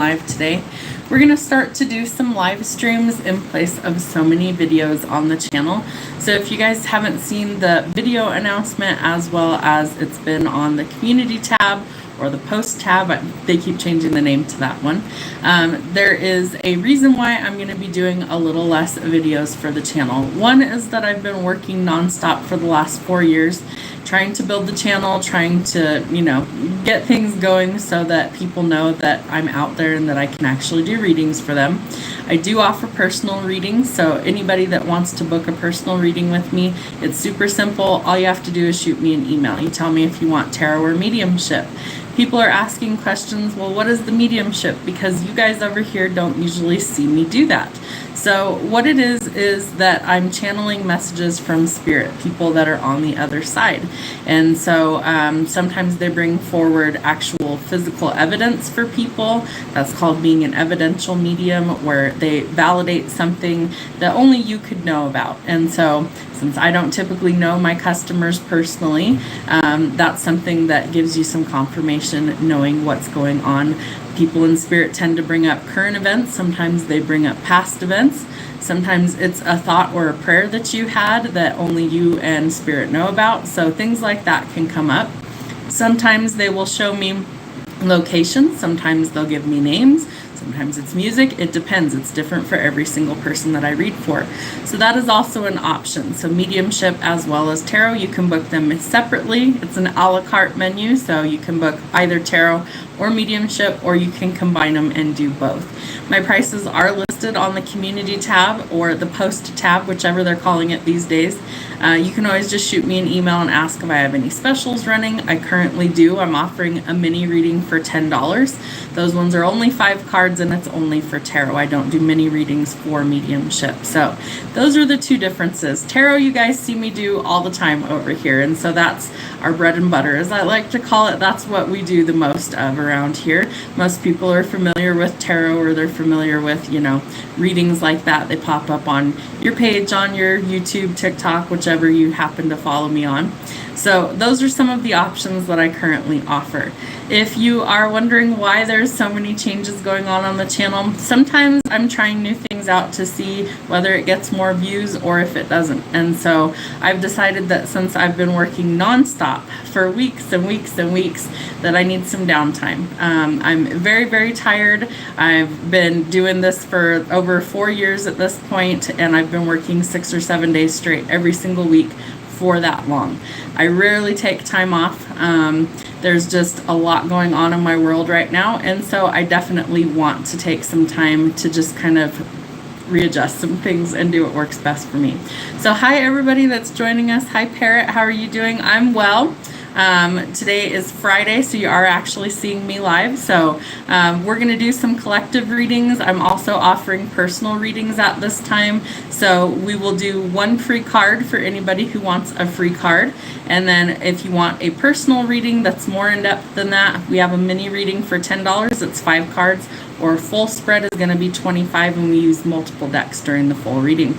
live today. We're going to start to do some live streams in place of so many videos on the channel. So if you guys haven't seen the video announcement, as well as it's been on the community tab or the post tab, they keep changing the name to that one. There is a reason why I'm going to be doing a little less videos for the channel. One is that I've been working nonstop for the last 4 years, trying to build the channel, trying to, get things going so that people know that I'm out there and that I can actually do readings for them. I do offer personal readings, so anybody that wants to book a personal reading with me, it's super simple. All you have to do is shoot me an email. You tell me if you want tarot or mediumship. People are asking questions, well, what is the mediumship? Because you guys over here don't usually see me do that. So what it is that I'm channeling messages from spirit, people that are on the other side. And so sometimes they bring forward actual physical evidence for people. That's called being an evidential medium, where they validate something that only you could know about. And so since I don't typically know my customers personally, that's something that gives you some confirmation knowing what's going on. People in spirit tend to bring up current events. Sometimes they bring up past events. Sometimes it's a thought or a prayer that you had that only you and spirit know about. So things like that can come up. Sometimes they will show me locations. Sometimes they'll give me names. Sometimes it's music. It depends. It's different for every single person that I read for. So that is also an option. So mediumship as well as tarot, you can book them separately. It's an a la carte menu, so you can book either tarot or mediumship, or you can combine them and do both. My prices are listed on the community tab or the post tab, whichever they're calling it these days. You can always just shoot me an email and ask if I have any specials running. I currently do. I'm offering a mini reading for $10. Those ones are only 5 cards and it's only for tarot. I don't do mini readings for mediumship. So those are the two differences. Tarot, you guys see me do all the time over here. And so that's our bread and butter, as I like to call it. That's what we do the most of around here. Most people are familiar with tarot, or they're familiar with, readings like that. They pop up on your page, on your YouTube, TikTok, whichever you happen to follow me on. So those are some of the options that I currently offer. If you are wondering why there's so many changes going on the channel, sometimes I'm trying new things out to see whether it gets more views or if it doesn't. And so I've decided that since I've been working nonstop for weeks and weeks and weeks, that I need some downtime. I'm very, very tired. I've been doing this for over 4 years at this point, and I've been working 6 or 7 days straight every single week for that long. I rarely take time off. There's just a lot going on in my world right now, and so I definitely want to take some time to just kind of readjust some things and do what works best for me. So hi everybody that's joining us. Hi Parrot, how are you doing? I'm well. Today is Friday, so you are actually seeing me live. So we're going to do some collective readings. I'm also offering personal readings at this time. So we will do one free card for anybody who wants a free card. And then if you want a personal reading that's more in depth than that, we have a mini reading for $10. It's 5 cards, or full spread is going to be $25, and we use multiple decks during the full reading.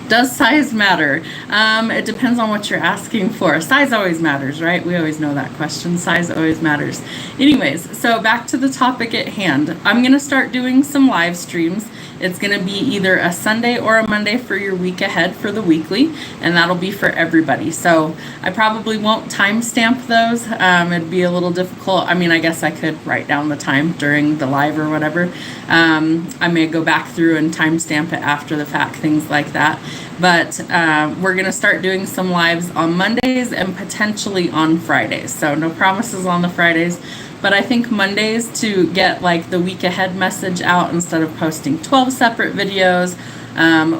Does size matter? It depends on what you're asking for. Size always matters, right? We always know that question. Size always matters. Anyways, so back to the topic at hand. I'm going to start doing some live streams. It's going to be either a Sunday or a Monday for your week ahead for the weekly, and that'll be for everybody. So I probably won't timestamp those. It'd be a little difficult. I mean, I guess I could write down the time during the live or whatever. I may go back through and timestamp it after the fact, things like that. But we're going to start doing some lives on Mondays and potentially on Fridays. So no promises on the Fridays. But I think Mondays, to get like the week ahead message out instead of posting 12 separate videos,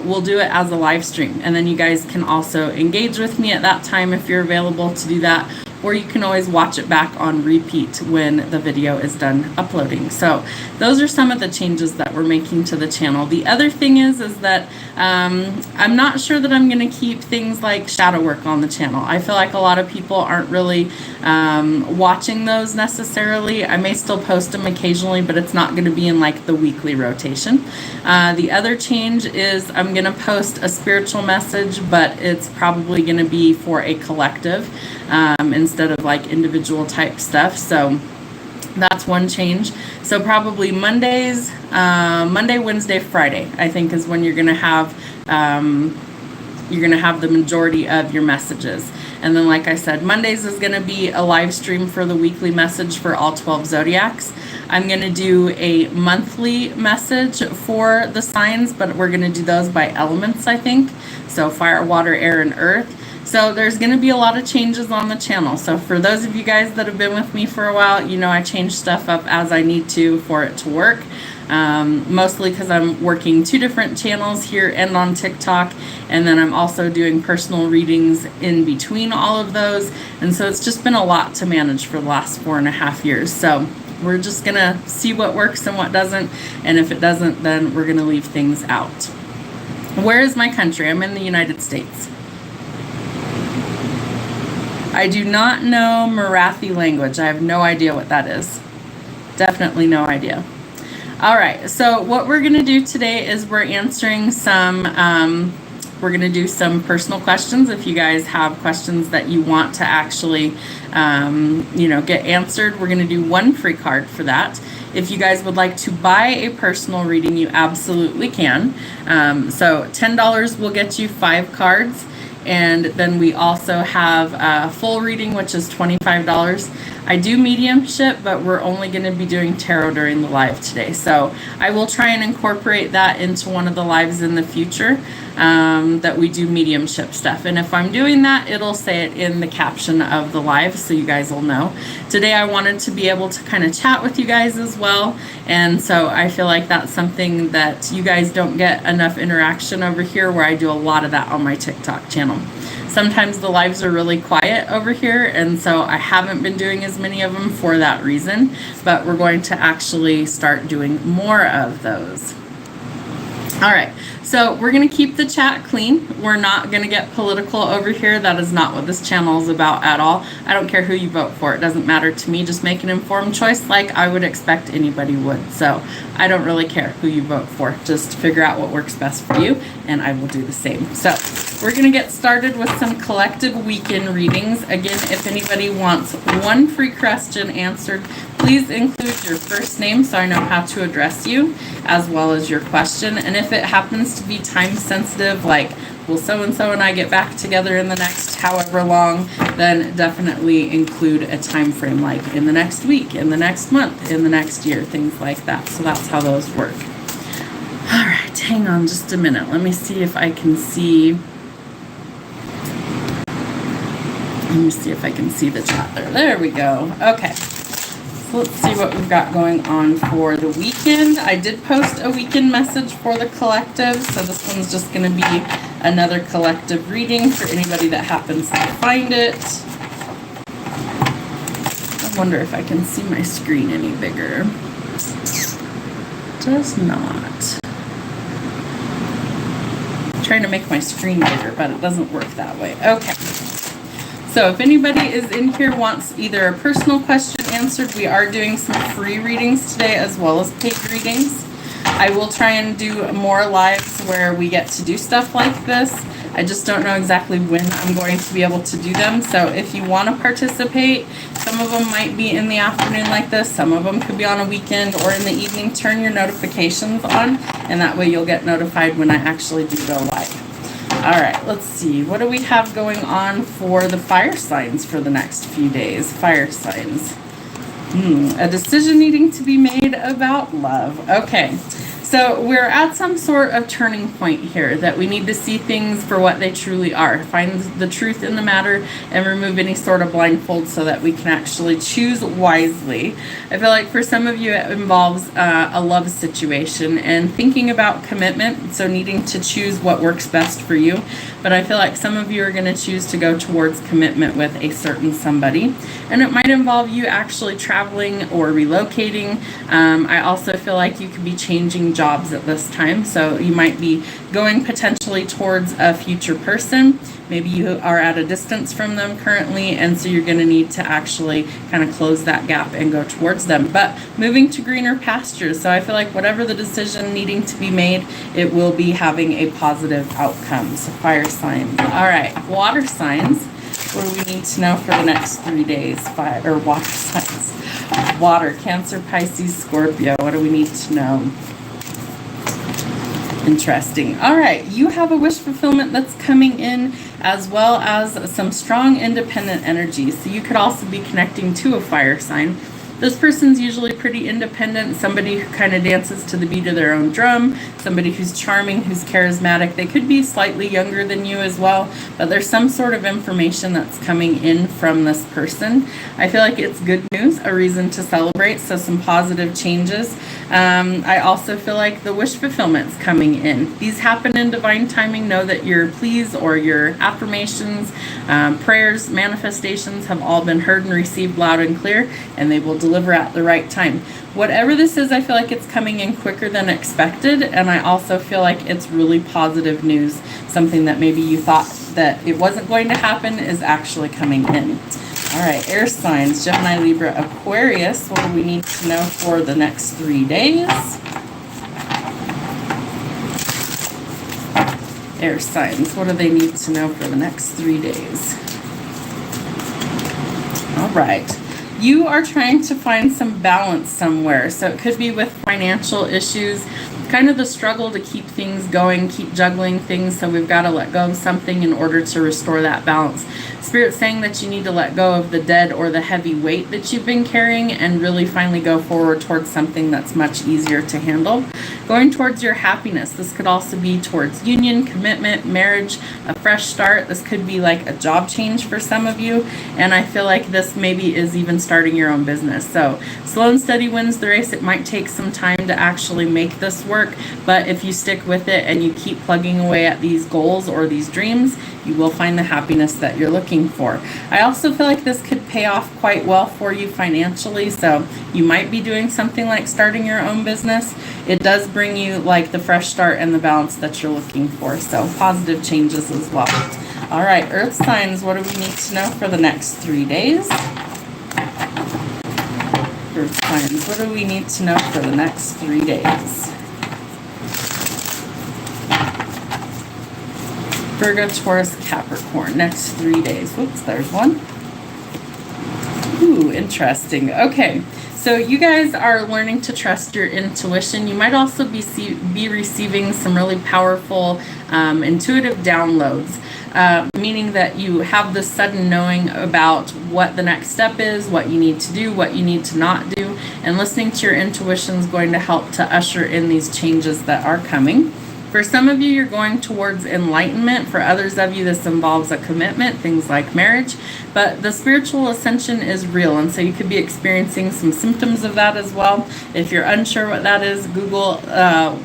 we'll do it as a live stream. And then you guys can also engage with me at that time if you're available to do that. Or you can always watch it back on repeat when the video is done uploading. So those are some of the changes that we're making to the channel. The other thing is that I'm not sure that I'm going to keep things like shadow work on the channel. I feel like a lot of people aren't really watching those necessarily. I may still post them occasionally, but it's not going to be in like the weekly rotation. The other change is I'm going to post a spiritual message, but it's probably going to be for a collective instead of like individual type stuff. So That's one change. So probably Mondays, Monday, Wednesday, Friday, I think is when you're going to have the majority of your messages. And then, like I said, Mondays is going to be a live stream for the weekly message for all 12 zodiacs. I'm going to do a monthly message for the signs, but we're going to do those by elements, I think. So fire, water, air, and earth. So there's going to be a lot of changes on the channel. So for those of you guys that have been with me for a while, you know I change stuff up as I need to for it to work. Mostly because I'm working 2 different channels here and on TikTok, and then I'm also doing personal readings in between all of those. And so it's just been a lot to manage for the last 4.5 years. So we're just going to see what works and what doesn't. And if it doesn't, then we're going to leave things out. Where is my country? I'm in the United States. I do not know Marathi language. I have no idea what that is. Definitely no idea. All right, so what we're going to do today is we're answering some, we're going to do some personal questions. If you guys have questions that you want to actually, get answered, we're going to do 1 free card for that. If you guys would like to buy a personal reading, you absolutely can. So $10 will get you 5 cards. And then we also have a full reading, which is $25. I do mediumship, but we're only going to be doing tarot during the live today. So I will try and incorporate that into one of the lives in the future, that we do mediumship stuff. And if I'm doing that, it'll say it in the caption of the live, so you guys will know. Today I wanted to be able to kind of chat with you guys as well. And so I feel like that's something that you guys don't get enough interaction over here, where I do a lot of that on my TikTok channel. Sometimes the lives are really quiet over here, and so I haven't been doing as many of them for that reason, but we're going to actually start doing more of those. All right, so we're going to keep the chat clean. We're not going to get political over here. That is not what this channel is about at all. I don't care who you vote for. It doesn't matter to me. Just make an informed choice like I would expect anybody would. So I don't really care who you vote for. Just figure out what works best for you, and I will do the same. So we're going to get started with some collective weekend readings. Again, if anybody wants 1 free question answered, please include your first name so I know how to address you, as well as your question. And if it happens to be time sensitive, like will so-and-so and I get back together in the next however long, then definitely include a time frame, like in the next week, in the next month, in the next year, things like that. So that's how those work. All right, hang on just a minute. Let me see if I can see. Let me see if I can see the chat there. There we go. Okay. So let's see what we've got going on for the weekend. I did post a weekend message for the collective, so this one's just going to be another collective reading for anybody that happens to find it. I wonder if I can see my screen any bigger. Does not. I'm trying to make my screen bigger, but it doesn't work that way. Okay. So if anybody is in here wants either a personal question answered, we are doing some free readings today as well as paid readings. I will try and do more lives where we get to do stuff like this. I just don't know exactly when I'm going to be able to do them. So if you want to participate, some of them might be in the afternoon like this. Some of them could be on a weekend or in the evening. Turn your notifications on, and that way you'll get notified when I actually do go live. All right, let's see. What do we have going on for the fire signs for the next few days? Fire signs. A decision needing to be made about love. Okay, so we're at some sort of turning point here, that we need to see things for what they truly are. Find the truth in the matter and remove any sort of blindfold so that we can actually choose wisely. I feel like for some of you it involves a love situation and thinking about commitment, so needing to choose what works best for you. But I feel like some of you are going to choose to go towards commitment with a certain somebody, and it might involve you actually traveling or relocating. I also feel like you could be changing jobs at this time, so you might be going potentially towards a future person. Maybe you are at a distance from them currently, and so you're going to need to actually kind of close that gap and go towards them, but moving to greener pastures. So I feel like whatever the decision needing to be made, it will be having a positive outcome. So fire signs. All right, water signs. What do we need to know for the next 3 days? Fire or water signs. Water, Cancer, Pisces, Scorpio. What do we need to know? Interesting. All right, you have a wish fulfillment that's coming in, as well as some strong independent energy. So you could also be connecting to a fire sign. This person's usually pretty independent, somebody who kind of dances to the beat of their own drum, somebody who's charming, who's charismatic. They could be slightly younger than you as well, but there's some sort of information that's coming in from this person. I feel like it's good news, a reason to celebrate, so some positive changes. I also feel like the wish fulfillment's coming in. These happen in divine timing. Know that your pleas or your affirmations, prayers, manifestations have all been heard and received loud and clear, and they will deliver at the right time. Whatever this is, I feel like it's coming in quicker than expected, and I also feel like it's really positive news. Something that maybe you thought that it wasn't going to happen is actually coming in. All right, air signs, Gemini, Libra, Aquarius. What do we need to know for the next 3 days? Air signs, what do they need to know for the next 3 days? All right. You are trying to find some balance somewhere. So it could be with financial issues, kind of the struggle to keep things going, keep juggling things. So we've got to let go of something in order to restore that balance. Spirit's saying that you need to let go of the dead or the heavy weight that you've been carrying and really finally go forward towards something that's much easier to handle. Going towards your happiness. This could also be towards union, commitment, marriage, a fresh start. This could be like a job change for some of you. And I feel like this maybe is even starting your own business. So slow and steady wins the race. It might take some time to actually make this work, but if you stick with it and you keep plugging away at these goals or these dreams, you will find the happiness that you're looking for. I also feel like this could pay off quite well for you financially. So you might be doing something like starting your own business. It does bring you like the fresh start and the balance that you're looking for. So positive changes as well. All right, earth signs, what do we need to know for the next 3 days? Earth signs, what do we need to know for the next 3 days? Virgo, Taurus, Capricorn, next 3 days. Whoops, there's one. Ooh, interesting. Okay, so you guys are learning to trust your intuition. You might also be receiving some really powerful intuitive downloads, meaning that you have this sudden knowing about what the next step is, what you need to do, what you need to not do, and listening to your intuition is going to help to usher in these changes that are coming. For some of you, you're going towards enlightenment. For others of you, this involves a commitment, things like marriage. But the spiritual ascension is real, and so you could be experiencing some symptoms of that as well. If you're unsure what that is, Google,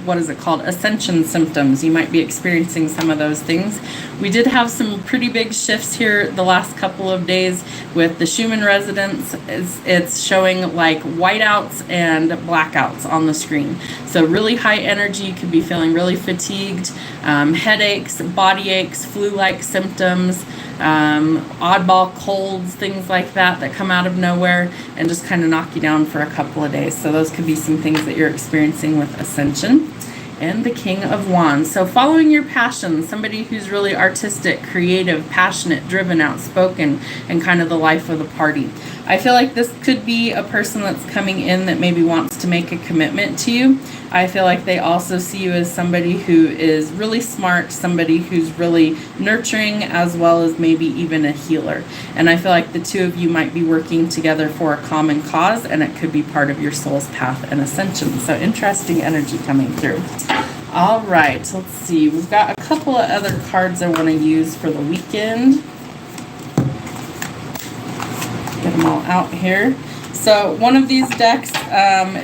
what is it called? Ascension symptoms. You might be experiencing some of those things. We did have some pretty big shifts here the last couple of days with the Schumann resonance. It's showing like whiteouts and blackouts on the screen. So really high energy. You could be feeling really fatigued, headaches, body aches, flu-like symptoms, oddball colds, things like that come out of nowhere and just kind of knock you down for a couple of days. So those could be some things that you're experiencing with Ascension. And the King of Wands. So following your passion, somebody who's really artistic, creative, passionate, driven, outspoken, and kind of the life of the party. I feel like this could be a person that's coming in that maybe wants to make a commitment to you. I feel like they also see you as somebody who is really smart, somebody who's really nurturing, as well as maybe even a healer. And I feel like the two of you might be working together for a common cause, and it could be part of your soul's path and ascension. So interesting energy coming through. All right, let's see. We've got a couple of other cards I want to use for the weekend. Get them all out here. So one of these decks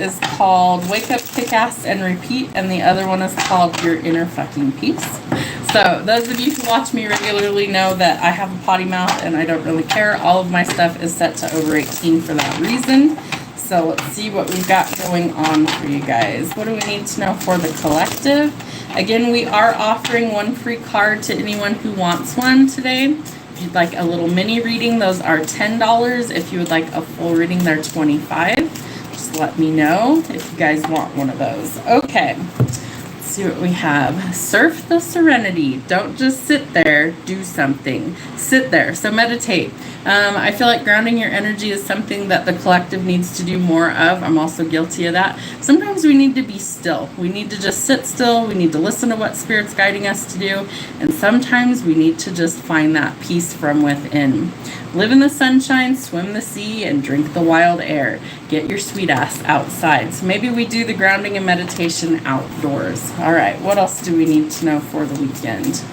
is called Wake Up, Kick-Ass, and Repeat, and the other one is called Your Inner Fucking Peace. So those of you who watch me regularly know that I have a potty mouth and I don't really care. All of my stuff is set to over 18 for that reason. So let's see what we've got going on for you guys. What do we need to know for the collective? Again, we are offering one free card to anyone who wants one today. If you'd like a little mini reading, those are $10. If you would like a full reading, they're $25. Just let me know if you guys want one of those. Okay, let's see what we have. Surf the serenity. Don't just sit there, do something. Sit there. So meditate. I feel like grounding your energy is something that the collective needs to do more of. I'm also guilty of that. Sometimes we need to be still. We need to just sit still. We need to listen to what Spirit's guiding us to do. And sometimes we need to just find that peace from within. Live in the sunshine, swim the sea, and drink the wild air. Get your sweet ass outside. So maybe we do the grounding and meditation outdoors. All right, what else do we need to know for the weekend?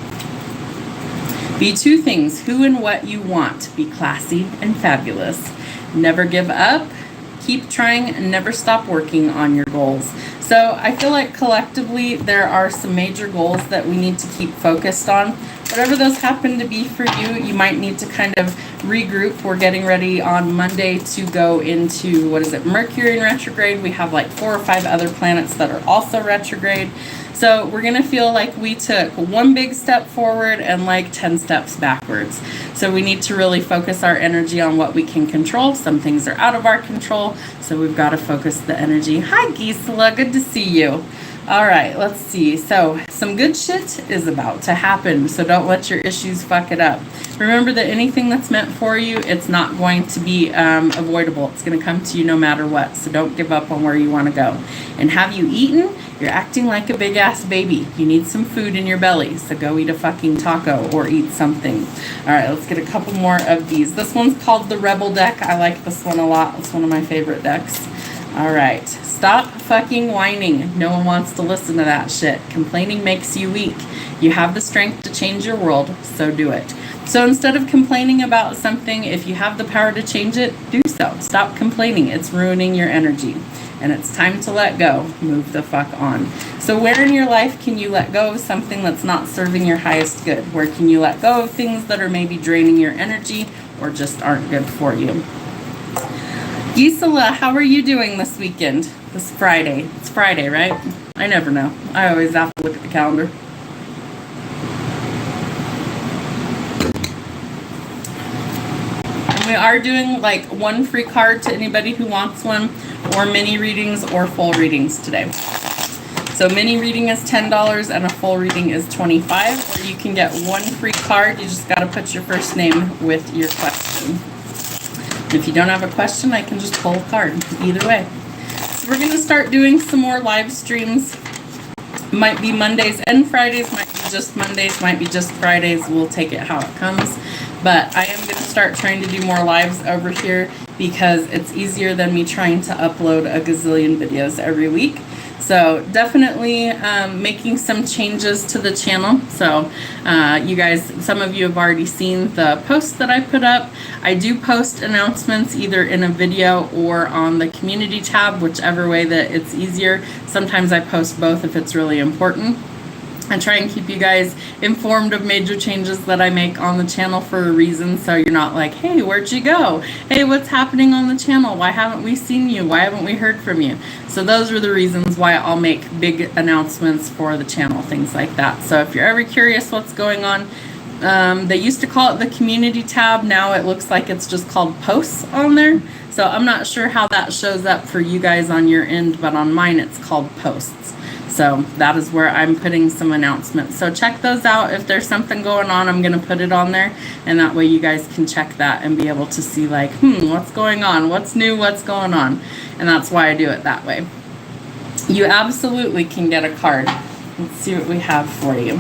Be two things, who and what you want. Be classy and fabulous. Never give up. Keep trying and never stop working on your goals. So I feel like collectively there are some major goals that we need to keep focused on. Whatever those happen to be for you, you might need to kind of regroup. We're getting ready on Monday to go into, Mercury in retrograde. We have like 4 or 5 other planets that are also retrograde. So we're going to feel like we took one big step forward and like 10 steps backwards. So we need to really focus our energy on what we can control. Some things are out of our control, so we've got to focus the energy. Hi, Gisela. Good to see you. All right, let's see. So some good shit is about to happen, so don't let your issues fuck it up. Remember that anything that's meant for you, it's not going to be avoidable. It's going to come to you no matter what, so don't give up on where you want to go. And have you eaten? You're acting like a big-ass baby. You need some food in your belly, so go eat a fucking taco or eat something. All right, let's get a couple more of these. This one's called the Rebel deck. I like this one a lot. It's one of my favorite decks. All right, stop fucking whining. No one wants to listen to that shit. Complaining makes you weak. You have the strength to change your world, so do it. So instead of complaining about something, if you have the power to change it, do so. Stop complaining. It's ruining your energy. And it's time to let go. Move the fuck on. So where in your life can you let go of something that's not serving your highest good? Where can you let go of things that are maybe draining your energy or just aren't good for you? Gisela, how are you doing this weekend? This Friday. It's Friday, right? I never know. I always have to look at the calendar. And we are doing like one free card to anybody who wants one, or mini readings or full readings today. So mini reading is $10 and a full reading is $25. Or you can get one free card. You just got to put your first name with your question. If you don't have a question, I can just pull a card. Either way. So we're going to start doing some more live streams. Might be Mondays and Fridays. Might be just Mondays. Might be just Fridays. We'll take it how it comes. But I am going to start trying to do more lives over here because it's easier than me trying to upload a gazillion videos every week. So definitely making some changes to the channel. So you guys, some of you have already seen the post that I put up. I do post announcements either in a video or on the community tab, whichever way that it's easier. Sometimes I post both if it's really important. I try and keep you guys informed of major changes that I make on the channel for a reason, so you're not like, hey, where'd you go? Hey, what's happening on the channel? Why haven't we seen you? Why haven't we heard from you? So those are the reasons why I'll make big announcements for the channel, things like that. So if you're ever curious what's going on, they used to call it the community tab. Now it looks like it's just called posts on there. So I'm not sure how that shows up for you guys on your end, but on mine it's called posts. So that is where I'm putting some announcements. So check those out. If there's something going on, I'm going to put it on there. And that way you guys can check that and be able to see like, what's going on? What's new? What's going on? And that's why I do it that way. You absolutely can get a card. Let's see what we have for you.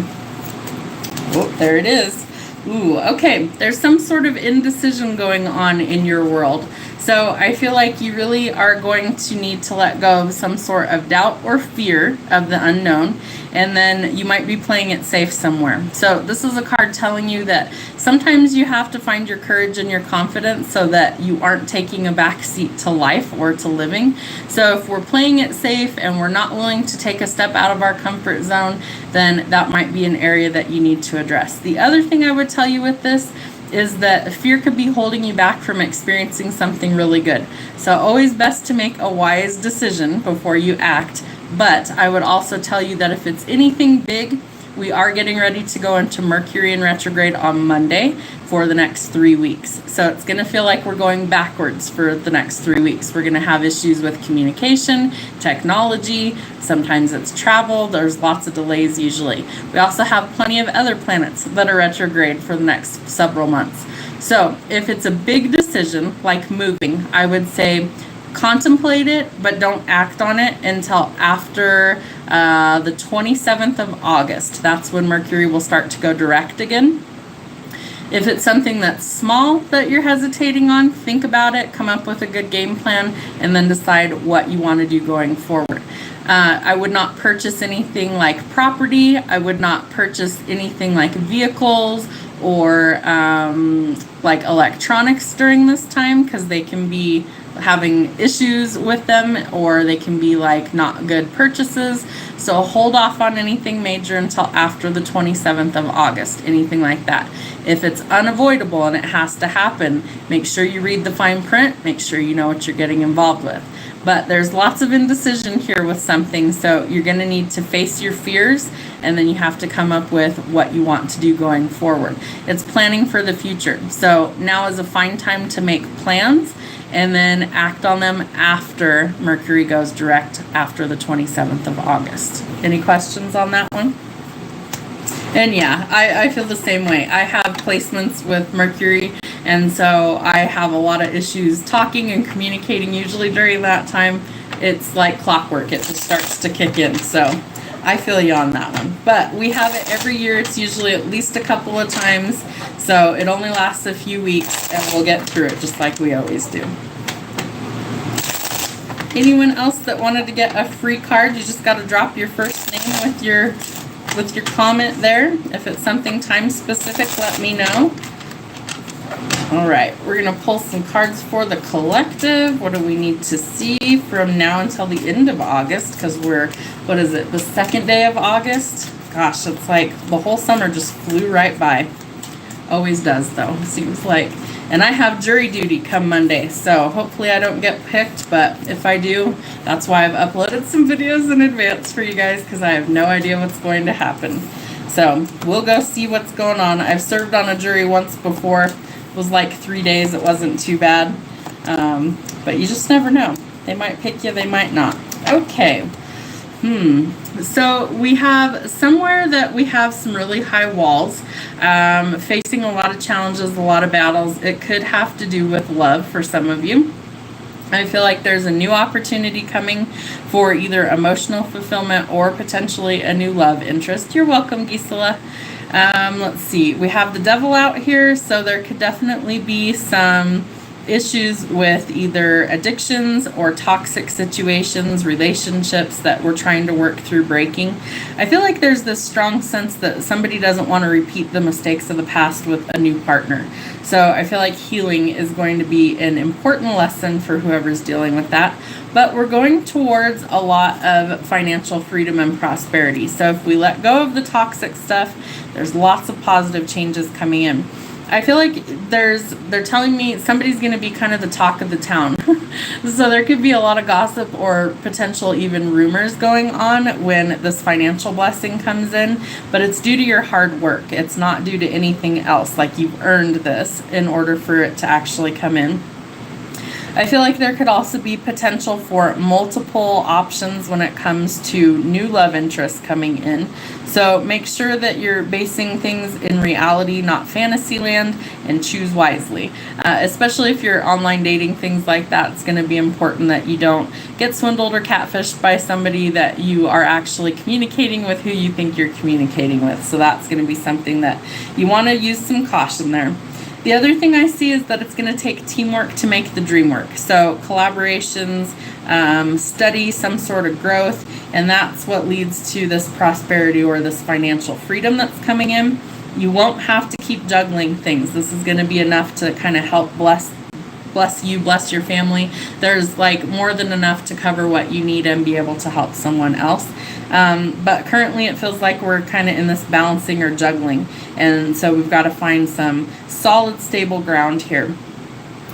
Oh, there it is. Ooh, okay. There's some sort of indecision going on in your world. So I feel like you really are going to need to let go of some sort of doubt or fear of the unknown, and then you might be playing it safe somewhere. So this is a card telling you that sometimes you have to find your courage and your confidence so that you aren't taking a back seat to life or to living. So if we're playing it safe and we're not willing to take a step out of our comfort zone, then that might be an area that you need to address. The other thing I would tell you with this is that fear could be holding you back from experiencing something really good. So always best to make a wise decision before you act. But I would also tell you that if it's anything big, we are getting ready to go into Mercury in retrograde on Monday for the next 3 weeks. So it's going to feel like we're going backwards for the next 3 weeks. We're going to have issues with communication, technology, sometimes it's travel. There's lots of delays usually. We also have plenty of other planets that are retrograde for the next several months. So if it's a big decision like moving, I would say contemplate it, but don't act on it until after the 27th of August. That's when Mercury will start to go direct again. If it's something that's small that you're hesitating on, think about it, come up with a good game plan, and then decide what you want to do going forward. I would not purchase anything like property. I would not purchase anything like vehicles or like electronics during this time, because they can be having issues with them, or they can be like not good purchases. So hold off on anything major until after the 27th of August, anything like that. If it's unavoidable and it has to happen, make sure you read the fine print, make sure you know what you're getting involved with. But there's lots of indecision here with something, so you're going to need to face your fears, and then you have to come up with what you want to do going forward. It's planning for the future. So now is a fine time to make plans and then act on them after Mercury goes direct after the 27th of August. Any questions on that one? And yeah, I feel the same way. I have placements with Mercury, and so I have a lot of issues talking and communicating. Usually during that time, it's like clockwork. It just starts to kick in. So I feel you on that one. But we have it every year. It's usually at least a couple of times. So it only lasts a few weeks, and we'll get through it just like we always do. Anyone else that wanted to get a free card, you just got to drop your first name with your comment there. If it's something time specific, let me know. All right, we're going to pull some cards for the collective. What do we need to see from now until the end of August? Because we're, what is it, the second day of August? Gosh, it's like the whole summer just flew right by. Always does, though, seems like. And I have jury duty come Monday, so hopefully I don't get picked, but if I do, that's why I've uploaded some videos in advance for you guys, because I have no idea what's going to happen. So we'll go see what's going on. I've served on a jury once before. It was like 3 days. It wasn't too bad, but you just never know. They might pick you, they might not. Okay. So we have somewhere that we have some really high walls, facing a lot of challenges, a lot of battles. It could have to do with love for some of you. I feel like there's a new opportunity coming for either emotional fulfillment or potentially a new love interest. You're welcome, Gisela. Let's see. We have the devil out here, so there could definitely be some issues with either addictions or toxic situations, relationships that we're trying to work through breaking. I feel like there's this strong sense that somebody doesn't want to repeat the mistakes of the past with a new partner. So I feel like healing is going to be an important lesson for whoever's dealing with that. But we're going towards a lot of financial freedom and prosperity. So if we let go of the toxic stuff, there's lots of positive changes coming in. I feel like they're telling me somebody's going to be kind of the talk of the town. So there could be a lot of gossip or potential even rumors going on when this financial blessing comes in, but it's due to your hard work. It's not due to anything else. Like, you've earned this in order for it to actually come in. I feel like there could also be potential for multiple options when it comes to new love interests coming in. So make sure that you're basing things in reality, not fantasy land, and choose wisely. Especially if you're online dating, things like that, it's going to be important that you don't get swindled or catfished by somebody, that you are actually communicating with who you think you're communicating with. So that's going to be something that you want to use some caution there. The other thing I see is that it's going to take teamwork to make the dream work. So collaborations, study, some sort of growth, and that's what leads to this prosperity or this financial freedom that's coming in. You won't have to keep juggling things. This is going to be enough to kind of help bless you, bless your family. There's like more than enough to cover what you need and be able to help someone else. But currently it feels like we're kind of in this balancing or juggling. And so we've got to find some solid, stable ground here.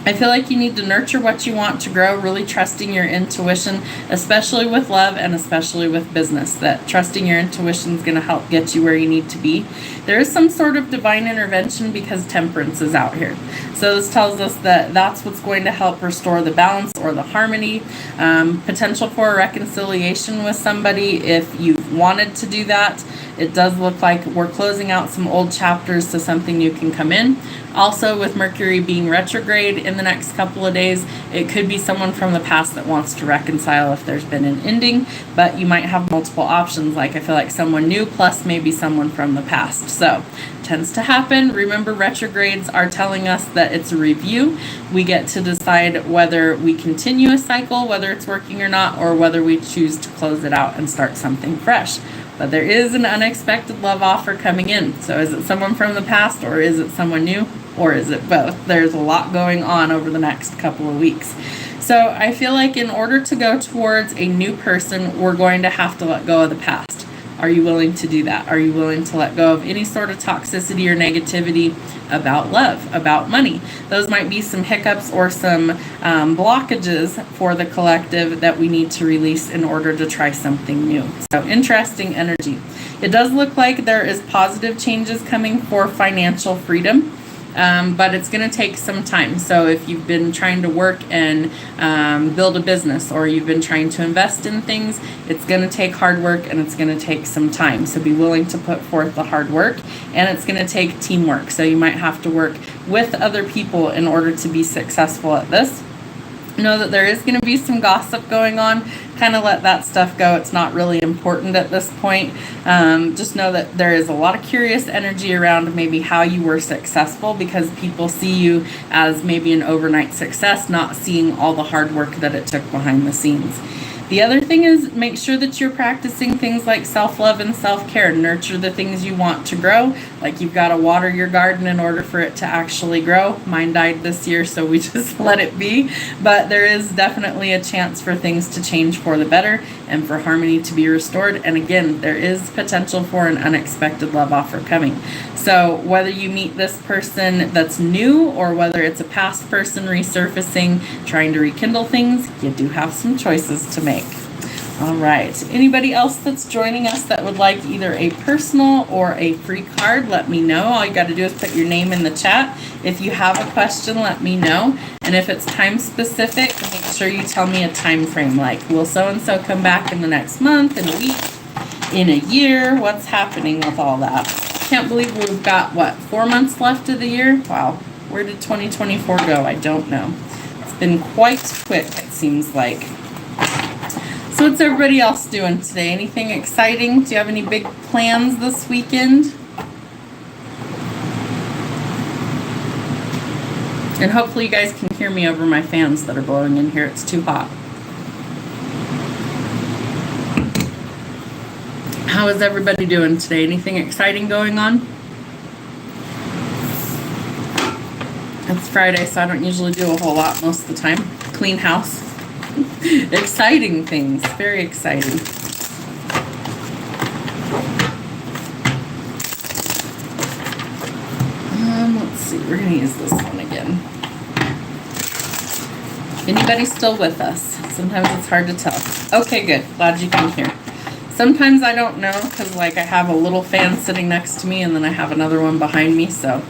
I feel like you need to nurture what you want to grow, really trusting your intuition, especially with love and especially with business. That trusting your intuition is going to help get you where you need to be. There is some sort of divine intervention because Temperance is out here. So this tells us that that's what's going to help restore the balance or the harmony. Potential for a reconciliation with somebody if you've wanted to do that. It does look like we're closing out some old chapters so something new can come in. Also, with Mercury being retrograde in the next couple of days, it could be someone from the past that wants to reconcile if there's been an ending, but you might have multiple options. Like I feel like someone new plus maybe someone from the past. So tends to happen. Remember, retrogrades are telling us that it's a review. We get to decide whether we continue a cycle, whether it's working or not, or whether we choose to close it out and start something fresh. But there is an unexpected love offer coming in. So is it someone from the past or is it someone new? Or is it both? There's a lot going on over the next couple of weeks. So I feel like in order to go towards a new person, we're going to have to let go of the past. Are you willing to do that? Are you willing to let go of any sort of toxicity or negativity about love, about money? Those might be some hiccups or some blockages for the collective that we need to release in order to try something new. So interesting energy. It does look like there is positive changes coming for financial freedom. But it's going to take some time. So if you've been trying to work and build a business, or you've been trying to invest in things, it's going to take hard work and it's going to take some time. So be willing to put forth the hard work, and it's going to take teamwork. So you might have to work with other people in order to be successful at this. Know that there is going to be some gossip going on. Kind of let that stuff go. It's not really important at this point. Just know that there is a lot of curious energy around maybe how you were successful, because people see you as maybe an overnight success, not seeing all the hard work that it took behind the scenes. The other thing is, make sure that you're practicing things like self-love and self-care. Nurture the things you want to grow. Like you've got to water your garden in order for it to actually grow. Mine died this year, so we just let it be. But there is definitely a chance for things to change for the better and for harmony to be restored. And again, there is potential for an unexpected love offer coming. So whether you meet this person that's new or whether it's a past person resurfacing, trying to rekindle things, you do have some choices to make. All right. Anybody else that's joining us that would like either a personal or a free card, let me know. All you got to do is put your name in the chat. If you have a question, let me know. And if it's time specific, make sure you tell me a time frame. Like, will so-and-so come back in the next month, in a week, in a year? What's happening with all that? Can't believe we've got, what, 4 months left of the year? Wow. Where did 2024 go? I don't know. It's been quite quick, it seems like. So what's everybody else doing today? Anything exciting? Do you have any big plans this weekend? And hopefully you guys can hear me over my fans that are blowing in here. It's too hot. How is everybody doing today? Anything exciting going on? It's Friday, so I don't usually do a whole lot most of the time. Clean house. Exciting things. Very exciting. Let's see. We're going to use this one again. Anybody still with us? Sometimes it's hard to tell. Okay, good. Glad you can hear. Sometimes I don't know, because like I have a little fan sitting next to me and then I have another one behind me, so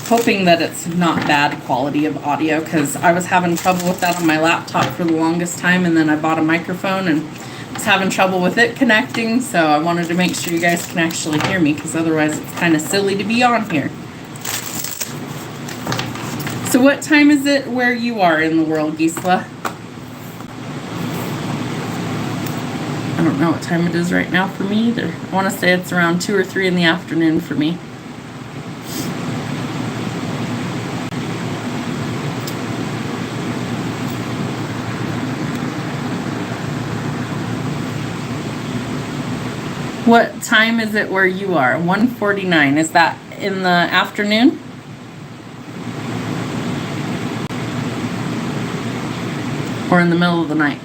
hoping that it's not bad quality of audio, because I was having trouble with that on my laptop for the longest time, and then I bought a microphone and was having trouble with it connecting, so I wanted to make sure you guys can actually hear me, because otherwise it's kind of silly to be on here. So what time is it where you are in the world, Gisela? I don't know what time it is right now for me either. I want to say it's around 2 or 3 in the afternoon for me. What time is it where you are? 1:49. Is that in the afternoon? Or in the middle of the night?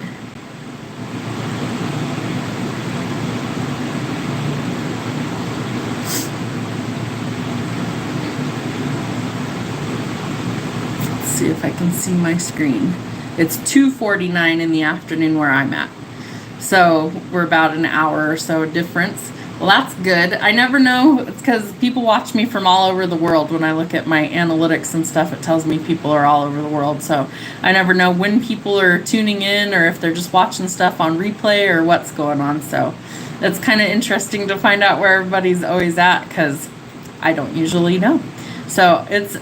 see if I can see my screen. It's 2:49 in the afternoon where I'm at. So we're about an hour or so difference. Well, that's good. I never know. It's because people watch me from all over the world. When I look at my analytics and stuff, it tells me people are all over the world. So I never know when people are tuning in or if they're just watching stuff on replay or what's going on. So it's kind of interesting to find out where everybody's always at because I don't usually know. So it's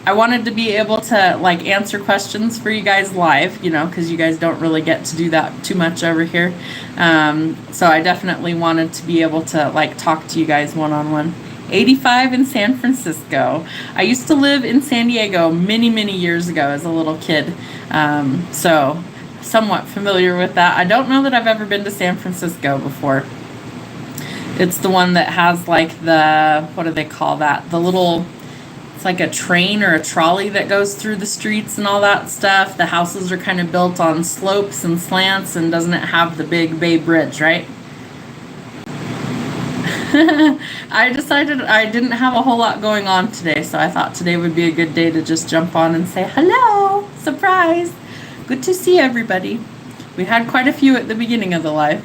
I wanted to be able to like answer questions for you guys live, you know, because you guys don't really get to do that too much over here. So I definitely wanted to be able to like talk to you guys one-on-one. 85 in San Francisco. I used to live in San Diego many, many years ago as a little kid. So somewhat familiar with that. I don't know that I've ever been to San Francisco before. It's the one that has like the, what do they call that? The little, it's like a train or a trolley that goes through the streets and all that stuff. The houses are kind of built on slopes and slants, and doesn't it have the big Bay Bridge, right? I decided I didn't have a whole lot going on today, so I thought today would be a good day to just jump on and say hello, surprise. Good to see everybody. We had quite a few at the beginning of the live.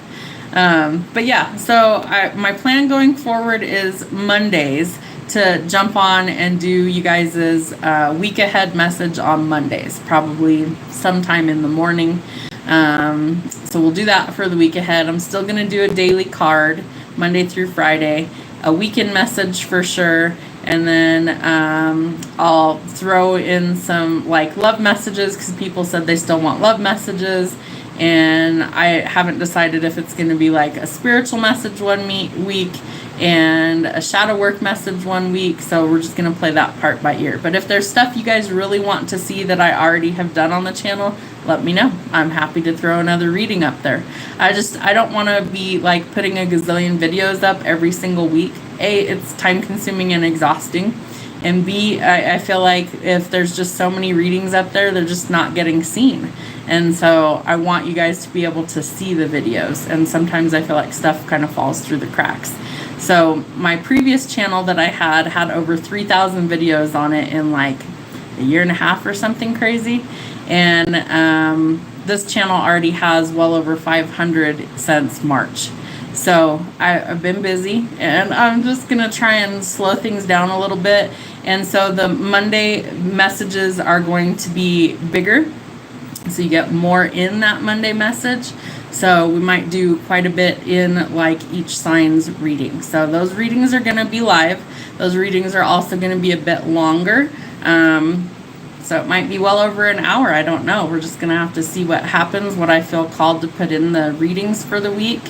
But yeah, so my plan going forward is Mondays to jump on and do you guys' week ahead message on Mondays, probably sometime in the morning. So we'll do that for the week ahead. I'm still going to do a daily card Monday through Friday, a weekend message for sure. And then I'll throw in some like love messages because people said they still want love messages. And I haven't decided if it's going to be like a spiritual message one week and a shadow work message one week. So we're just going to play that part by ear. But if there's stuff you guys really want to see that I already have done on the channel, let me know. I'm happy to throw another reading up there. I don't want to be like putting a gazillion videos up every single week. A, it's time consuming and exhausting. And B, I feel like if there's just so many readings up there, they're just not getting seen. And so I want you guys to be able to see the videos. And sometimes I feel like stuff kind of falls through the cracks. So my previous channel that I had over 3,000 videos on it in like a year and a half or something crazy. And this channel already has well over 500 since March. So I've been busy, and I'm just going to try and slow things down a little bit. And so the Monday messages are going to be bigger. So you get more in that Monday message. So we might do quite a bit in like each sign's reading. So those readings are going to be live. Those readings are also going to be a bit longer. So it might be well over an hour. I don't know. We're just going to have to see what happens, what I feel called to put in the readings for the week.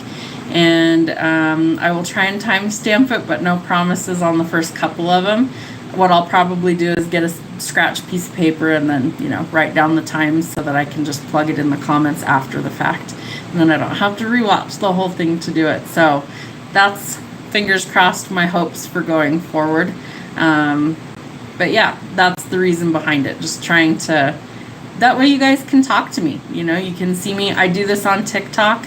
And I will try and timestamp it, but no promises on the first couple of them. What I'll probably do is get a scratch piece of paper and then, you know, write down the times so that I can just plug it in the comments after the fact. And then I don't have to rewatch the whole thing to do it. So that's, fingers crossed, my hopes for going forward. But yeah, that's the reason behind it. Just trying to, that way you guys can talk to me. You know, you can see me. I do this on TikTok.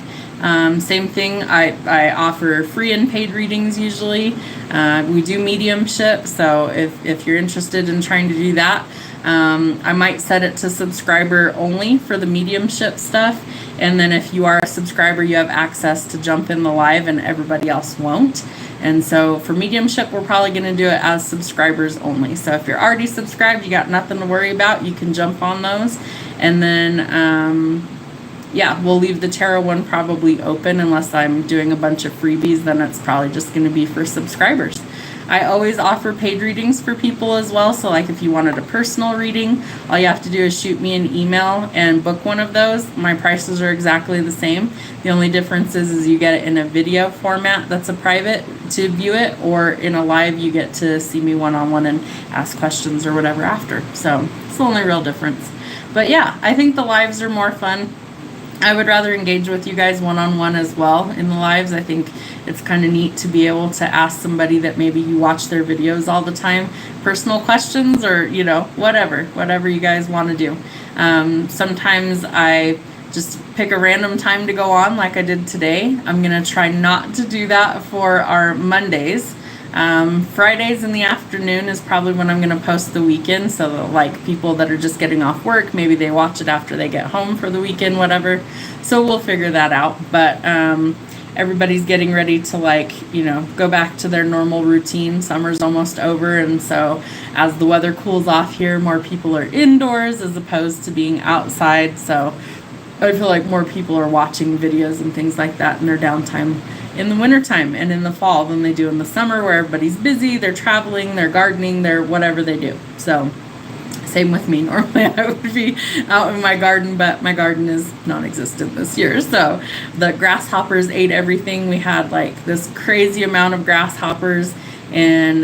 Same thing. I offer free and paid readings usually. We do mediumship. So if you're interested in trying to do that, I might set it to subscriber only for the mediumship stuff. And then if you are a subscriber, you have access to jump in the live and everybody else won't. And so for mediumship, we're probably going to do it as subscribers only. So if you're already subscribed, you got nothing to worry about. You can jump on those. And then, yeah, we'll leave the tarot one probably open unless I'm doing a bunch of freebies. Then it's probably just going to be for subscribers. I always offer paid readings for people as well. So like if you wanted a personal reading, all you have to do is shoot me an email and book one of those. My prices are exactly the same. The only difference is you get it in a video format that's a private to view it, or in a live you get to see me one-on-one and ask questions or whatever after. So it's the only real difference. But yeah, I think the lives are more fun. I would rather engage with you guys one-on-one as well in the lives. I think it's kind of neat to be able to ask somebody that maybe you watch their videos all the time personal questions, or, you know, whatever you guys want to do. Sometimes I just pick a random time to go on like I did today. I'm going to try not to do that for our Mondays. Fridays in the afternoon is probably when I'm going to post the weekend. So that, like, people that are just getting off work, maybe they watch it after they get home for the weekend, whatever. So we'll figure that out. But everybody's getting ready to, like, you know, go back to their normal routine. Summer's almost over, and so as the weather cools off here, more people are indoors as opposed to being outside. So I feel like more people are watching videos and things like that in their downtime in the wintertime and in the fall than they do in the summer, where everybody's busy, they're traveling, they're gardening, they're whatever they do. So same with me. Normally I would be out in my garden, but my garden is non-existent this year. So the grasshoppers ate everything. We had like this crazy amount of grasshoppers, and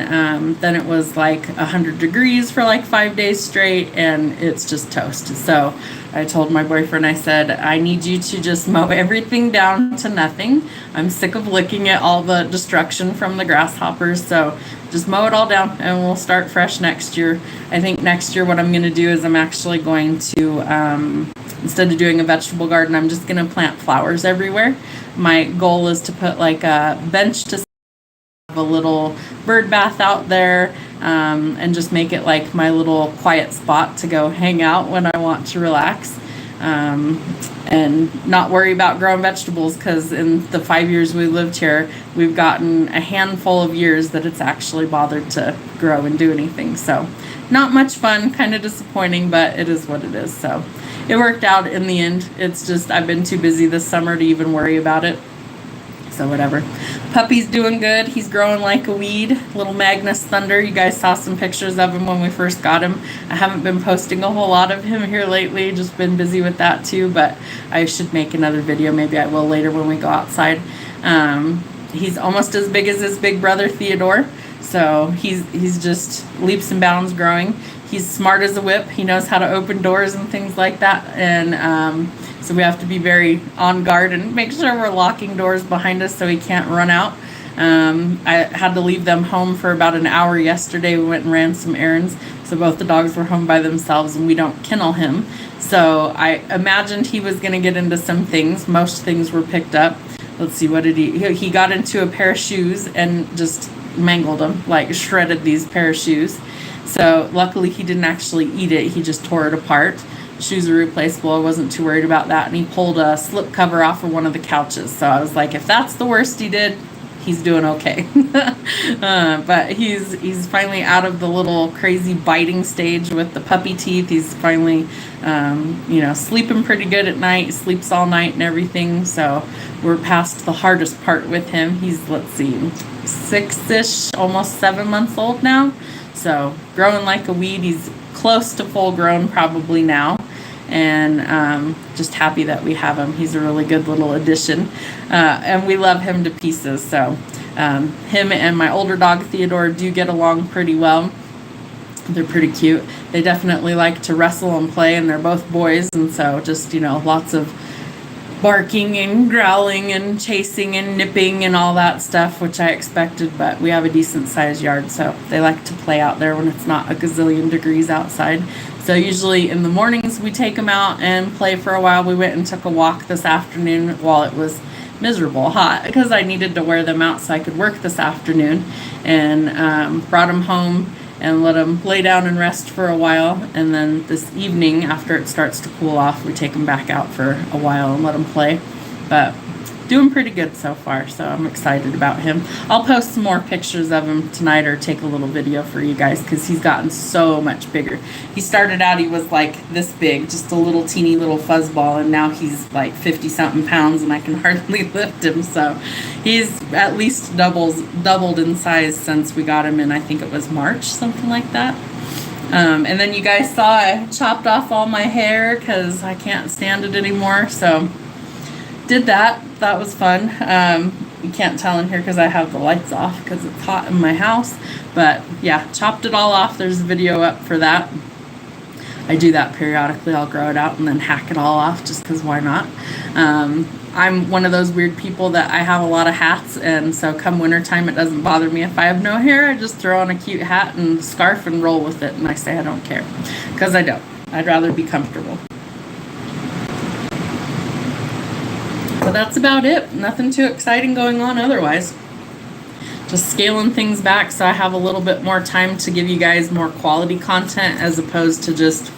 then it was like 100 degrees for like 5 days straight, and it's just toast. So I told my boyfriend, I said, I need you to just mow everything down to nothing. I'm sick of looking at all the destruction from the grasshoppers. So just mow it all down and we'll start fresh next year. I think next year what I'm going to do is I'm actually going to, instead of doing a vegetable garden, I'm just going to plant flowers everywhere. My goal is to put like a bench to have a little bird bath out there, and just make it like my little quiet spot to go hang out when I want to relax, and not worry about growing vegetables, because in the 5 years we lived here, we've gotten a handful of years that it's actually bothered to grow and do anything. So not much fun, kind of disappointing, but it is what it is. So it worked out in the end. It's just I've been too busy this summer to even worry about it. So whatever. Puppy's doing good. He's growing like a weed. Little Magnus Thunder. You guys saw some pictures of him when we first got him. I haven't been posting a whole lot of him here lately. Just been busy with that too. But I should make another video. Maybe I will later when we go outside. He's almost as big as his big brother Theodore. So he's just leaps and bounds growing. He's smart as a whip. He knows how to open doors and things like that. And so we have to be very on guard and make sure we're locking doors behind us so he can't run out. I had to leave them home for about an hour yesterday. We went and ran some errands. So both the dogs were home by themselves, and we don't kennel him. So I imagined he was going to get into some things. Most things were picked up. Let's see, what did he got into a pair of shoes and just mangled them, like shredded these pair of shoes. So luckily he didn't actually eat it. He just tore it apart. Shoes are replaceable. I wasn't too worried about that. And he pulled a slip cover off of one of the couches. So I was like, if that's the worst he did, he's doing okay. But he's finally out of the little crazy biting stage with the puppy teeth. He's finally, sleeping pretty good at night. Sleeps all night and everything. So we're past the hardest part with him. He's, let's see, 6-ish, almost 7 months old now. So growing like a weed. He's close to full grown probably now. And just happy that we have him. He's a really good little addition, and we love him to pieces. So him and my older dog Theodore do get along pretty well. They're pretty cute. They definitely like to wrestle and play, and they're both boys, and so just lots of barking and growling and chasing and nipping and all that stuff, which I expected. But we have a decent sized yard, so they like to play out there when it's not a gazillion degrees outside. So usually in the mornings we take them out and play for a while. We went and took a walk this afternoon while it was miserable hot, because I needed to wear them out so I could work this afternoon, and brought them home and let them lay down and rest for a while. And then this evening, after it starts to cool off, we take them back out for a while and let them play. But doing pretty good so far, so I'm excited about him. I'll post some more pictures of him tonight, or take a little video for you guys, because he's gotten so much bigger. He started out, he was like this big, just a little teeny little fuzzball, and now he's like 50-something pounds, and I can hardly lift him. So he's at least doubled in size since we got him in, I think it was March, something like that. And then you guys saw I chopped off all my hair because I can't stand it anymore, so did that. That was fun. You can't tell in here because I have the lights off because it's hot in my house. But yeah, chopped it all off. There's a video up for that. I do that periodically. I'll grow it out and then hack it all off just because why not? I'm one of those weird people that I have a lot of hats, and so come wintertime it doesn't bother me if I have no hair. I just throw on a cute hat and scarf and roll with it, and I say I don't care, because I don't. I'd rather be comfortable. So that's about it. Nothing too exciting going on otherwise. just scaling things back so I have a little bit more time to give you guys more quality content as opposed to just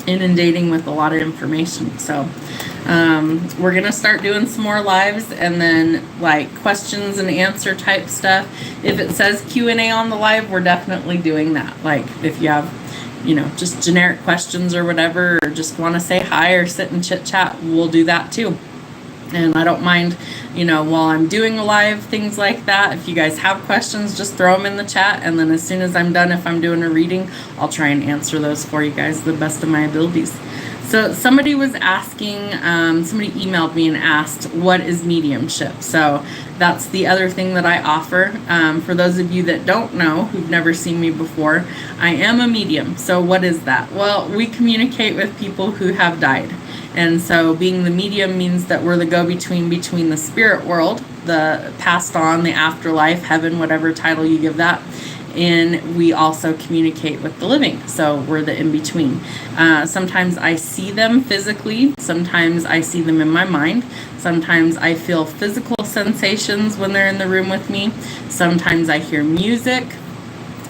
inundating with a lot of information. So we're going to start doing some more lives, and then like questions and answer type stuff. If it says Q&A on the live, we're definitely doing that. Like if you have, you know, just generic questions or whatever, or just want to say hi or sit and chit chat, we'll do that too. And I don't mind, you know, while I'm doing a live, things like that. If you guys have questions, just throw them in the chat. And then as soon as I'm done, if I'm doing a reading, I'll try and answer those for you guys to the best of my abilities. So somebody was asking, somebody emailed me and asked, what is mediumship? So that's the other thing that I offer. For those of you that don't know, who've never seen me before, I am a medium. So what is that? Well, we communicate with people who have died. And so being the medium means that we're the go-between between the spirit world, the passed on, the afterlife, heaven, whatever title you give that. And we also communicate with the living. So we're the in-between. Sometimes I see them physically. Sometimes I see them in my mind. Sometimes I feel physical sensations when they're in the room with me. Sometimes I hear music.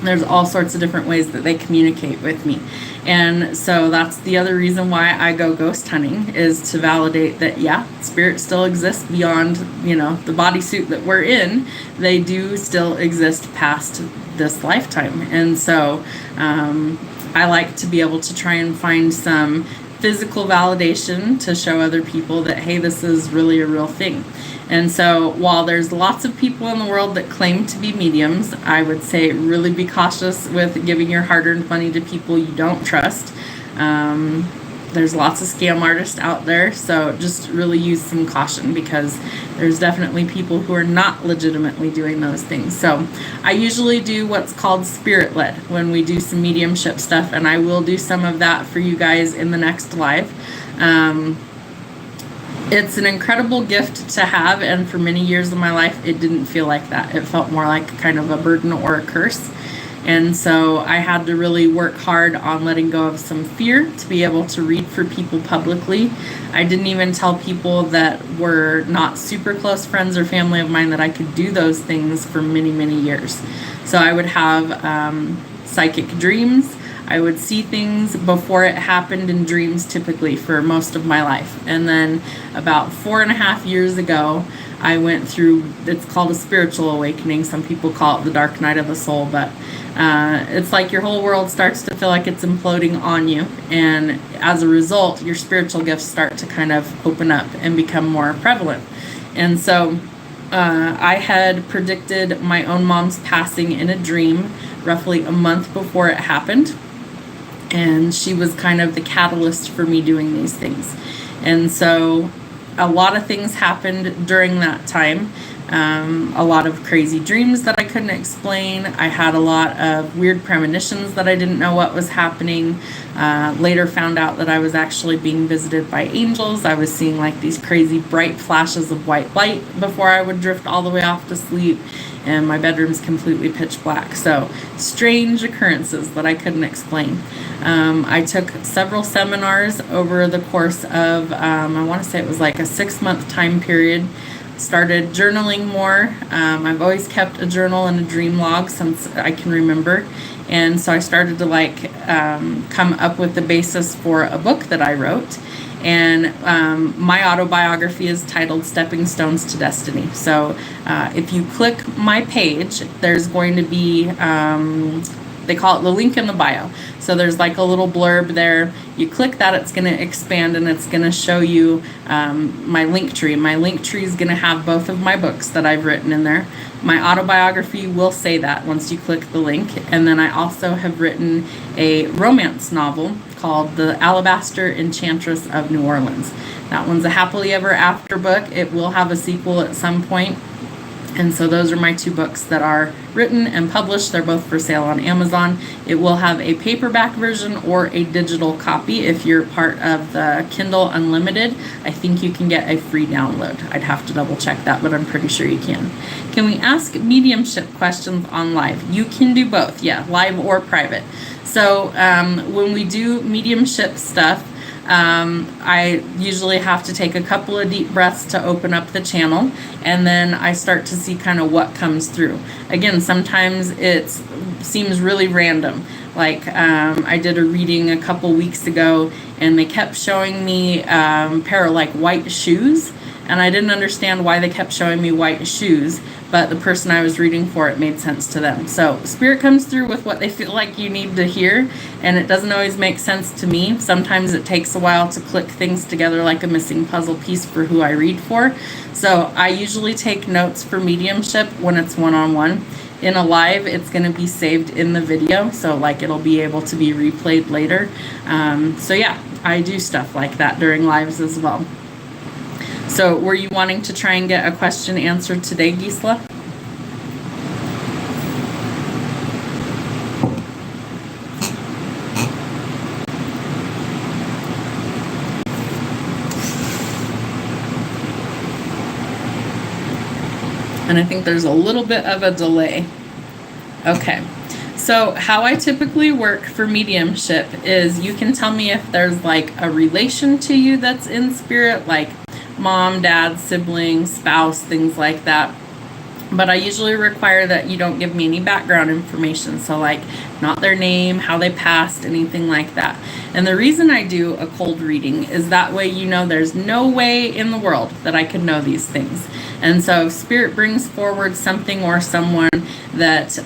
There's all sorts of different ways that they communicate with me. And so that's the other reason why I go ghost hunting, is to validate that, yeah, spirits still exist beyond, you know, the bodysuit that we're in. They do still exist past this lifetime. And so I like to be able to try and find some physical validation to show other people that, hey, this is really a real thing. And so while there's lots of people in the world that claim to be mediums, I would say really be cautious with giving your hard-earned money to people you don't trust. There's lots of scam artists out there, so just really use some caution, because there's definitely people who are not legitimately doing those things. So I usually do what's called spirit-led when we do some mediumship stuff, and I will do some of that for you guys in the next live. It's an incredible gift to have, and for many years of my life, it didn't feel like that. It felt more like kind of a burden or a curse. And so I had to really work hard on letting go of some fear to be able to read for people publicly. I didn't even tell people that were not super close friends or family of mine that I could do those things for many, many years. So I would have psychic dreams. I would see things before it happened in dreams, typically for most of my life. And then about 4.5 years ago, I went through, it's called a spiritual awakening. Some people call it the dark night of the soul, but it's like your whole world starts to feel like it's imploding on you. And as a result, your spiritual gifts start to kind of open up and become more prevalent. And so I had predicted my own mom's passing in a dream roughly a month before it happened. And she was kind of the catalyst for me doing these things. And so a lot of things happened during that time. A lot of crazy dreams that I couldn't explain. I had a lot of weird premonitions that I didn't know what was happening. Later found out that I was actually being visited by angels. I was seeing like these crazy bright flashes of white light before I would drift all the way off to sleep. And my bedroom's completely pitch black. So strange occurrences that I couldn't explain. I took several seminars over the course of, I want to say it was like a 6-month time period. Started journaling more. I've always kept a journal and a dream log since I can remember. And so I started to come up with the basis for a book that I wrote. And my autobiography is titled Stepping Stones to Destiny. So if you click my page, there's going to be, they call it the link in the bio. So there's like a little blurb there. You click that, it's going to expand and it's going to show you my LINKTREE. My LINKTREE is going to have both of my books that I've written in there. My autobiography will say that once you click the link. And then I also have written a romance novel called The Alabaster Enchantress of New Orleans. That one's a happily ever after book. It will have a sequel at some point. And so those are my 2 books that are written and published. They're both for sale on Amazon. It will have a paperback version or a digital copy. If you're part of the Kindle Unlimited, I think you can get a free download. I'd have to double check that, but I'm pretty sure you can. Can we ask mediumship questions on live? You can do both, yeah, live or private. So when we do mediumship stuff, I usually have to take a couple of deep breaths to open up the channel, and then I start to see kind of what comes through. Again, sometimes it seems really random. Like I did a reading a couple weeks ago, and they kept showing me a pair of like white shoes, and I didn't understand why they kept showing me white shoes, but the person I was reading for, it made sense to them. So Spirit comes through with what they feel like you need to hear, and it doesn't always make sense to me. Sometimes it takes a while to click things together like a missing puzzle piece for who I read for. So I usually take notes for mediumship when it's one-on-one. In a live, it's going to be saved in the video, so like it'll be able to be replayed later. So yeah, I do stuff like that during lives as well. So were you wanting to try and get a question answered today, Gisela? And I think there's a little bit of a delay. Okay. So how I typically work for mediumship is you can tell me if there's like a relation to you that's in spirit, like mom, dad, sibling, spouse, things like that. But I usually require that you don't give me any background information. So like not their name, how they passed, anything like that. And the reason I do a cold reading is that way you know there's no way in the world that I could know these things. And so if Spirit brings forward something or someone that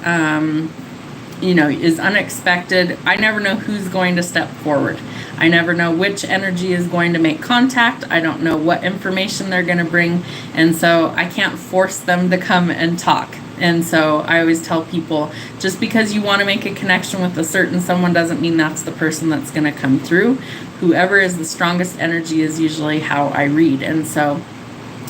you know, is unexpected, I never know who's going to step forward. I never know which energy is going to make contact. I don't know what information they're going to bring. And so I can't force them to come and talk. And so I always tell people, just because you want to make a connection with a certain someone doesn't mean that's the person that's going to come through. Whoever is the strongest energy is usually how I read. And so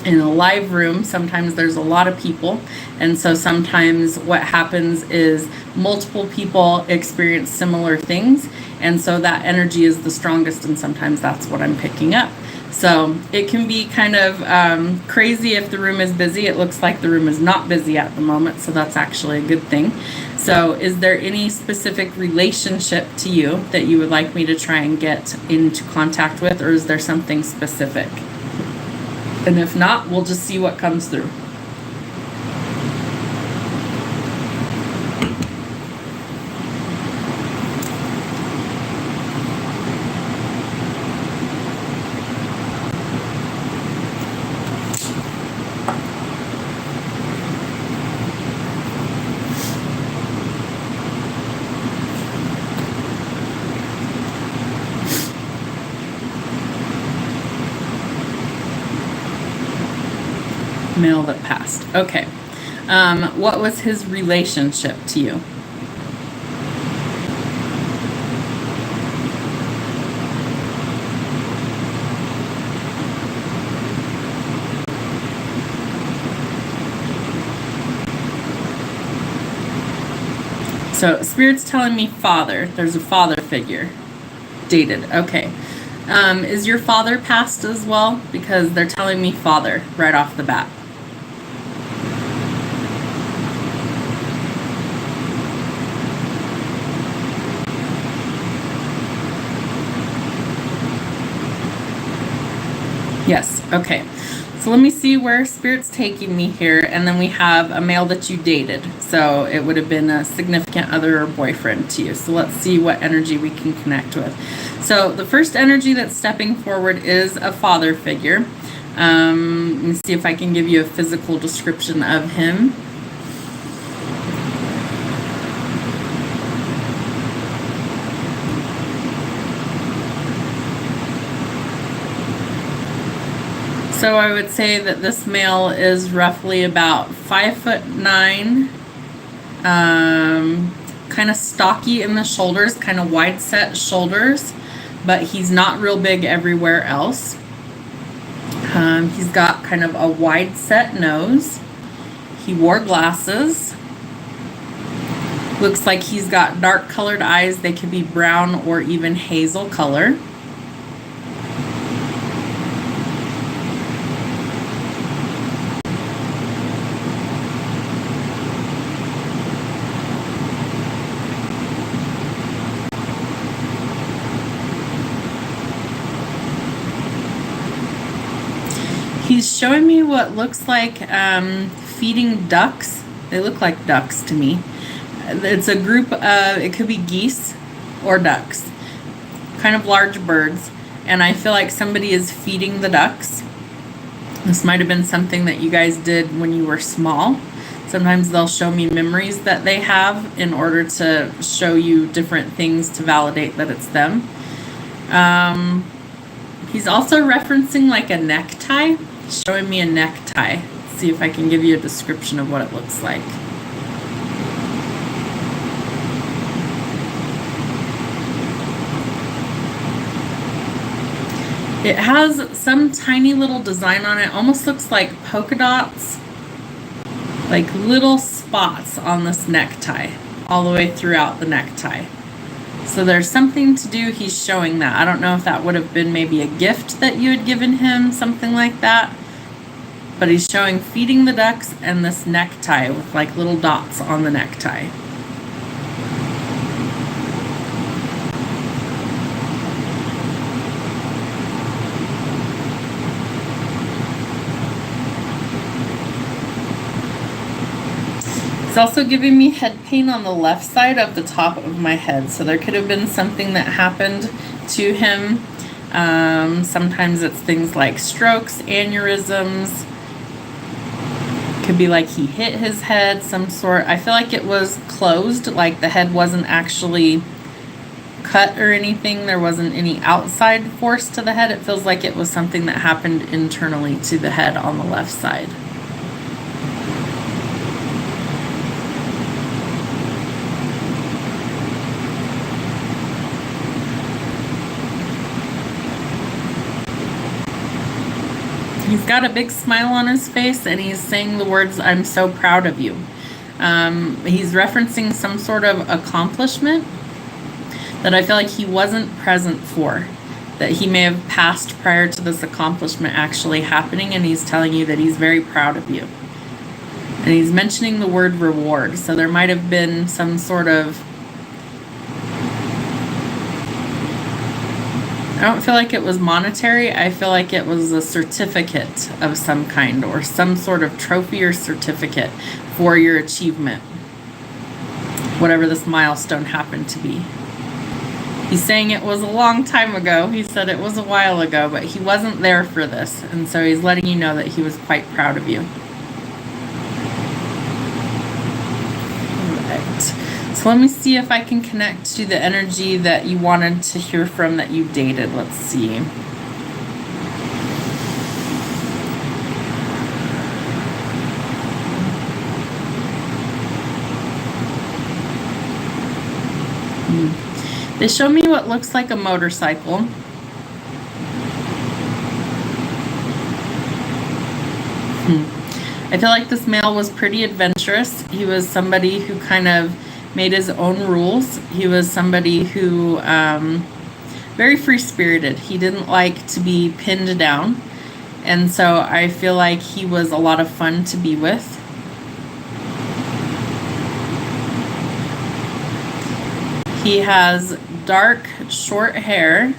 in a live room, sometimes there's a lot of people, and so sometimes what happens is multiple people experience similar things, and so that energy is the strongest, and sometimes that's what I'm picking up. So it can be kind of crazy if the room is busy. It looks like the room is not busy at the moment, so that's actually a good thing. So is there any specific relationship to you that you would like me to try and get into contact with, or is there something specific? And if not, we'll just see what comes through. Male that passed. Okay. What was his relationship to you? So Spirit's telling me father. There's a father figure. Dated. Okay. Is your father passed as well? Because they're telling me father right off the bat. Yes, okay. So let me see where Spirit's taking me here, and then we have a male that you dated. So it would have been a significant other or boyfriend to you. So let's see what energy we can connect with. So the first energy that's stepping forward is a father figure. Let me see if I can give you a physical description of him. So I would say that this male is roughly about 5'9", kind of stocky in the shoulders, kind of wide set shoulders, but he's not real big everywhere else. He's got kind of a wide set nose. He wore glasses. Looks like he's got dark colored eyes. They could be brown or even hazel color. He's showing me what looks like feeding ducks. They look like ducks to me. It's a group of, it could be geese or ducks, kind of large birds. And I feel like somebody is feeding the ducks. This might have been something that you guys did when you were small. Sometimes they'll show me memories that they have in order to show you different things to validate that it's them. He's also referencing like a necktie. He's showing me a necktie. Let's see if I can give you a description of what it looks like. It has some tiny little design on it. Almost looks like polka dots, like little spots on this necktie all the way throughout the necktie. So there's something to do. He's showing that. I don't know if that would have been maybe a gift that you had given him, something like that. But he's showing feeding the ducks and this necktie with like little dots on the necktie. It's also giving me head pain on the left side of the top of my head. So there could have been something that happened to him. Sometimes it's things like strokes, aneurysms. Could be like he hit his head, some sort. I feel like it was closed, like the head wasn't actually cut or anything. There wasn't any outside force to the head. It feels like it was something that happened internally to the head on the left side. He's got a big smile on his face and he's saying the words, "I'm so proud of you." He's referencing some sort of accomplishment that I feel like he wasn't present for, that he may have passed prior to this accomplishment actually happening, and he's telling you that he's very proud of you. And he's mentioning the word reward, so there might have been some sort of, I don't feel like it was monetary. I feel like it was a certificate of some kind or some sort of trophy or certificate for your achievement, whatever this milestone happened to be. He's saying it was a long time ago. He said it was a while ago, but he wasn't there for this. And so he's letting you know that he was quite proud of you. So let me see if I can connect to the energy that you wanted to hear from that you dated. Let's see. They show me what looks like a motorcycle. I feel like this male was pretty adventurous. He was somebody who kind of made his own rules. He was somebody who, very free-spirited. He didn't like to be pinned down. And so I feel like he was a lot of fun to be with. He has dark, short hair.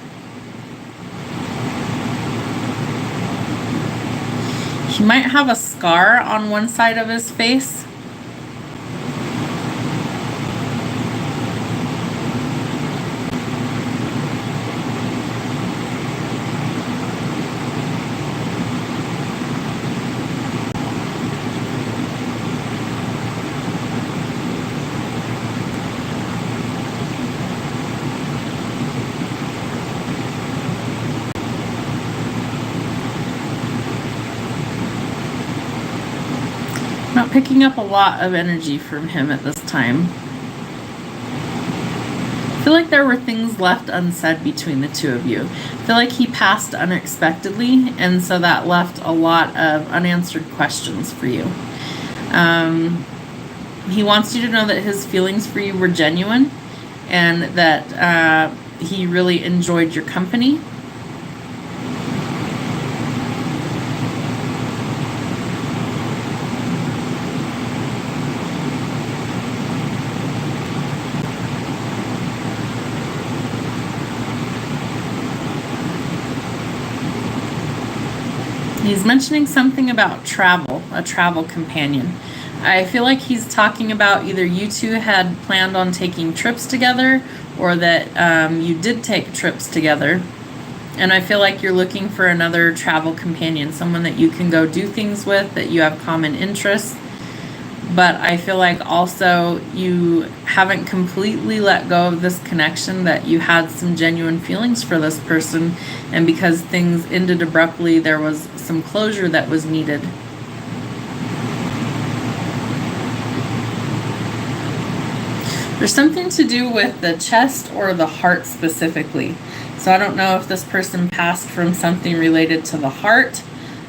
He might have a scar on one side of his face. Not picking up a lot of energy from him at this time. I feel like there were things left unsaid between the two of you. I feel like he passed unexpectedly, and so that left a lot of unanswered questions for you. He wants you to know that his feelings for you were genuine and that he really enjoyed your company. He's mentioning something about travel, a travel companion. I feel like he's talking about either you two had planned on taking trips together, or that you did take trips together. And I feel like you're looking for another travel companion, someone that you can go do things with, that you have common interests. But I feel like also you haven't completely let go of this connection, that you had some genuine feelings for this person, and because things ended abruptly, there was some closure that was needed. There's something to do with the chest or the heart specifically. So I don't know if this person passed from something related to the heart,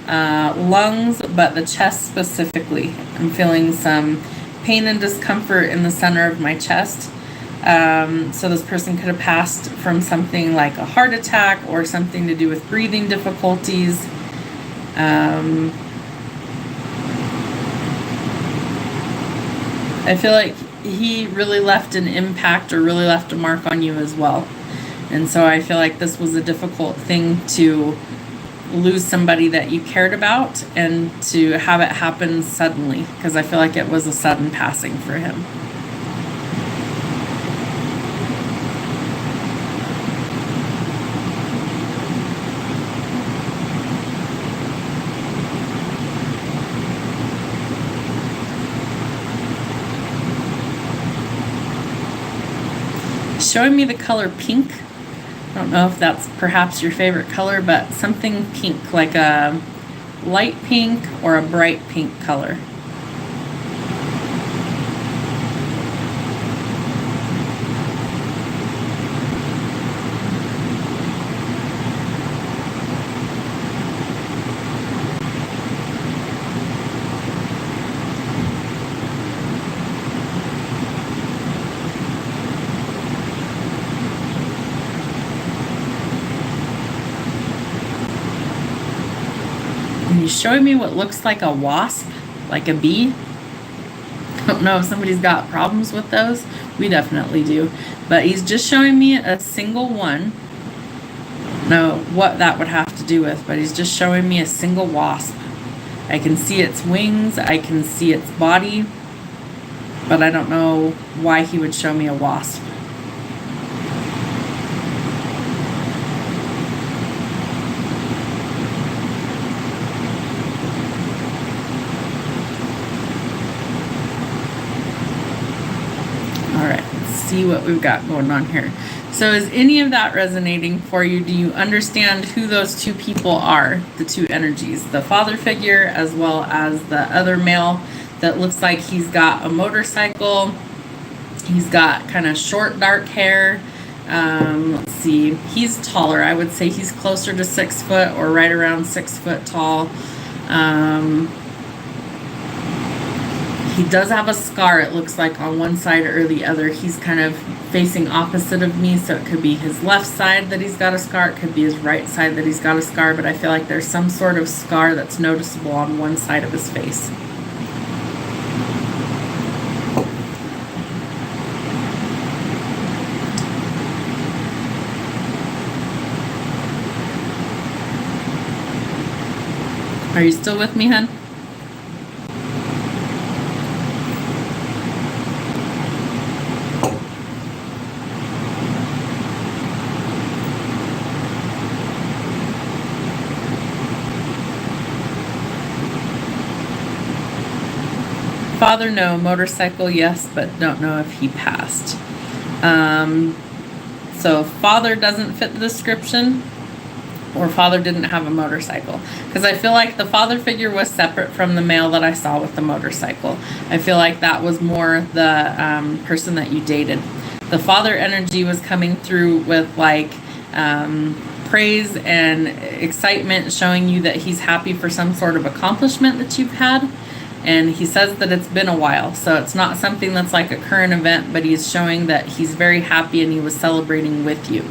lungs, but the chest specifically. I'm feeling some pain and discomfort in the center of my chest. So this person could have passed from something like a heart attack or something to do with breathing difficulties. I feel like he really left an impact, or really left a mark on you as well. And so I feel like this was a difficult thing to lose somebody that you cared about, and to have it happen suddenly, because I feel like it was a sudden passing for him. Showing me the color pink. I don't know if that's perhaps your favorite color, but something pink, like a light pink or a bright pink color. He's showing me what looks like a wasp, like a bee. I don't know if somebody's got problems with those. We definitely do. But he's just showing me a single one. I don't know what that would have to do with, but he's just showing me a single wasp. I can see its wings, I can see its body, but I don't know why he would show me a wasp. See what we've got going on here. So is any of that resonating for you? Do you understand who those two people are, the two energies, the father figure as well as the other male that looks like he's got a motorcycle, he's got kind of short dark hair, let's see, he's taller. I would say he's closer to 6 foot, or right around 6 foot tall. He does have a scar, it looks like, on one side or the other. He's kind of facing opposite of me, so it could be his left side that he's got a scar, it could be his right side that he's got a scar, but I feel like there's some sort of scar that's noticeable on one side of his face. Are you still with me, hun? Father, no. Motorcycle, yes, but don't know if he passed. So father doesn't fit the description, or father didn't have a motorcycle. Because I feel like the father figure was separate from the male that I saw with the motorcycle. I feel like that was more the person that you dated. The father energy was coming through with like praise and excitement, showing you that he's happy for some sort of accomplishment that you've had. And he says that it's been a while, so it's not something that's like a current event, but he's showing that he's very happy and he was celebrating with you.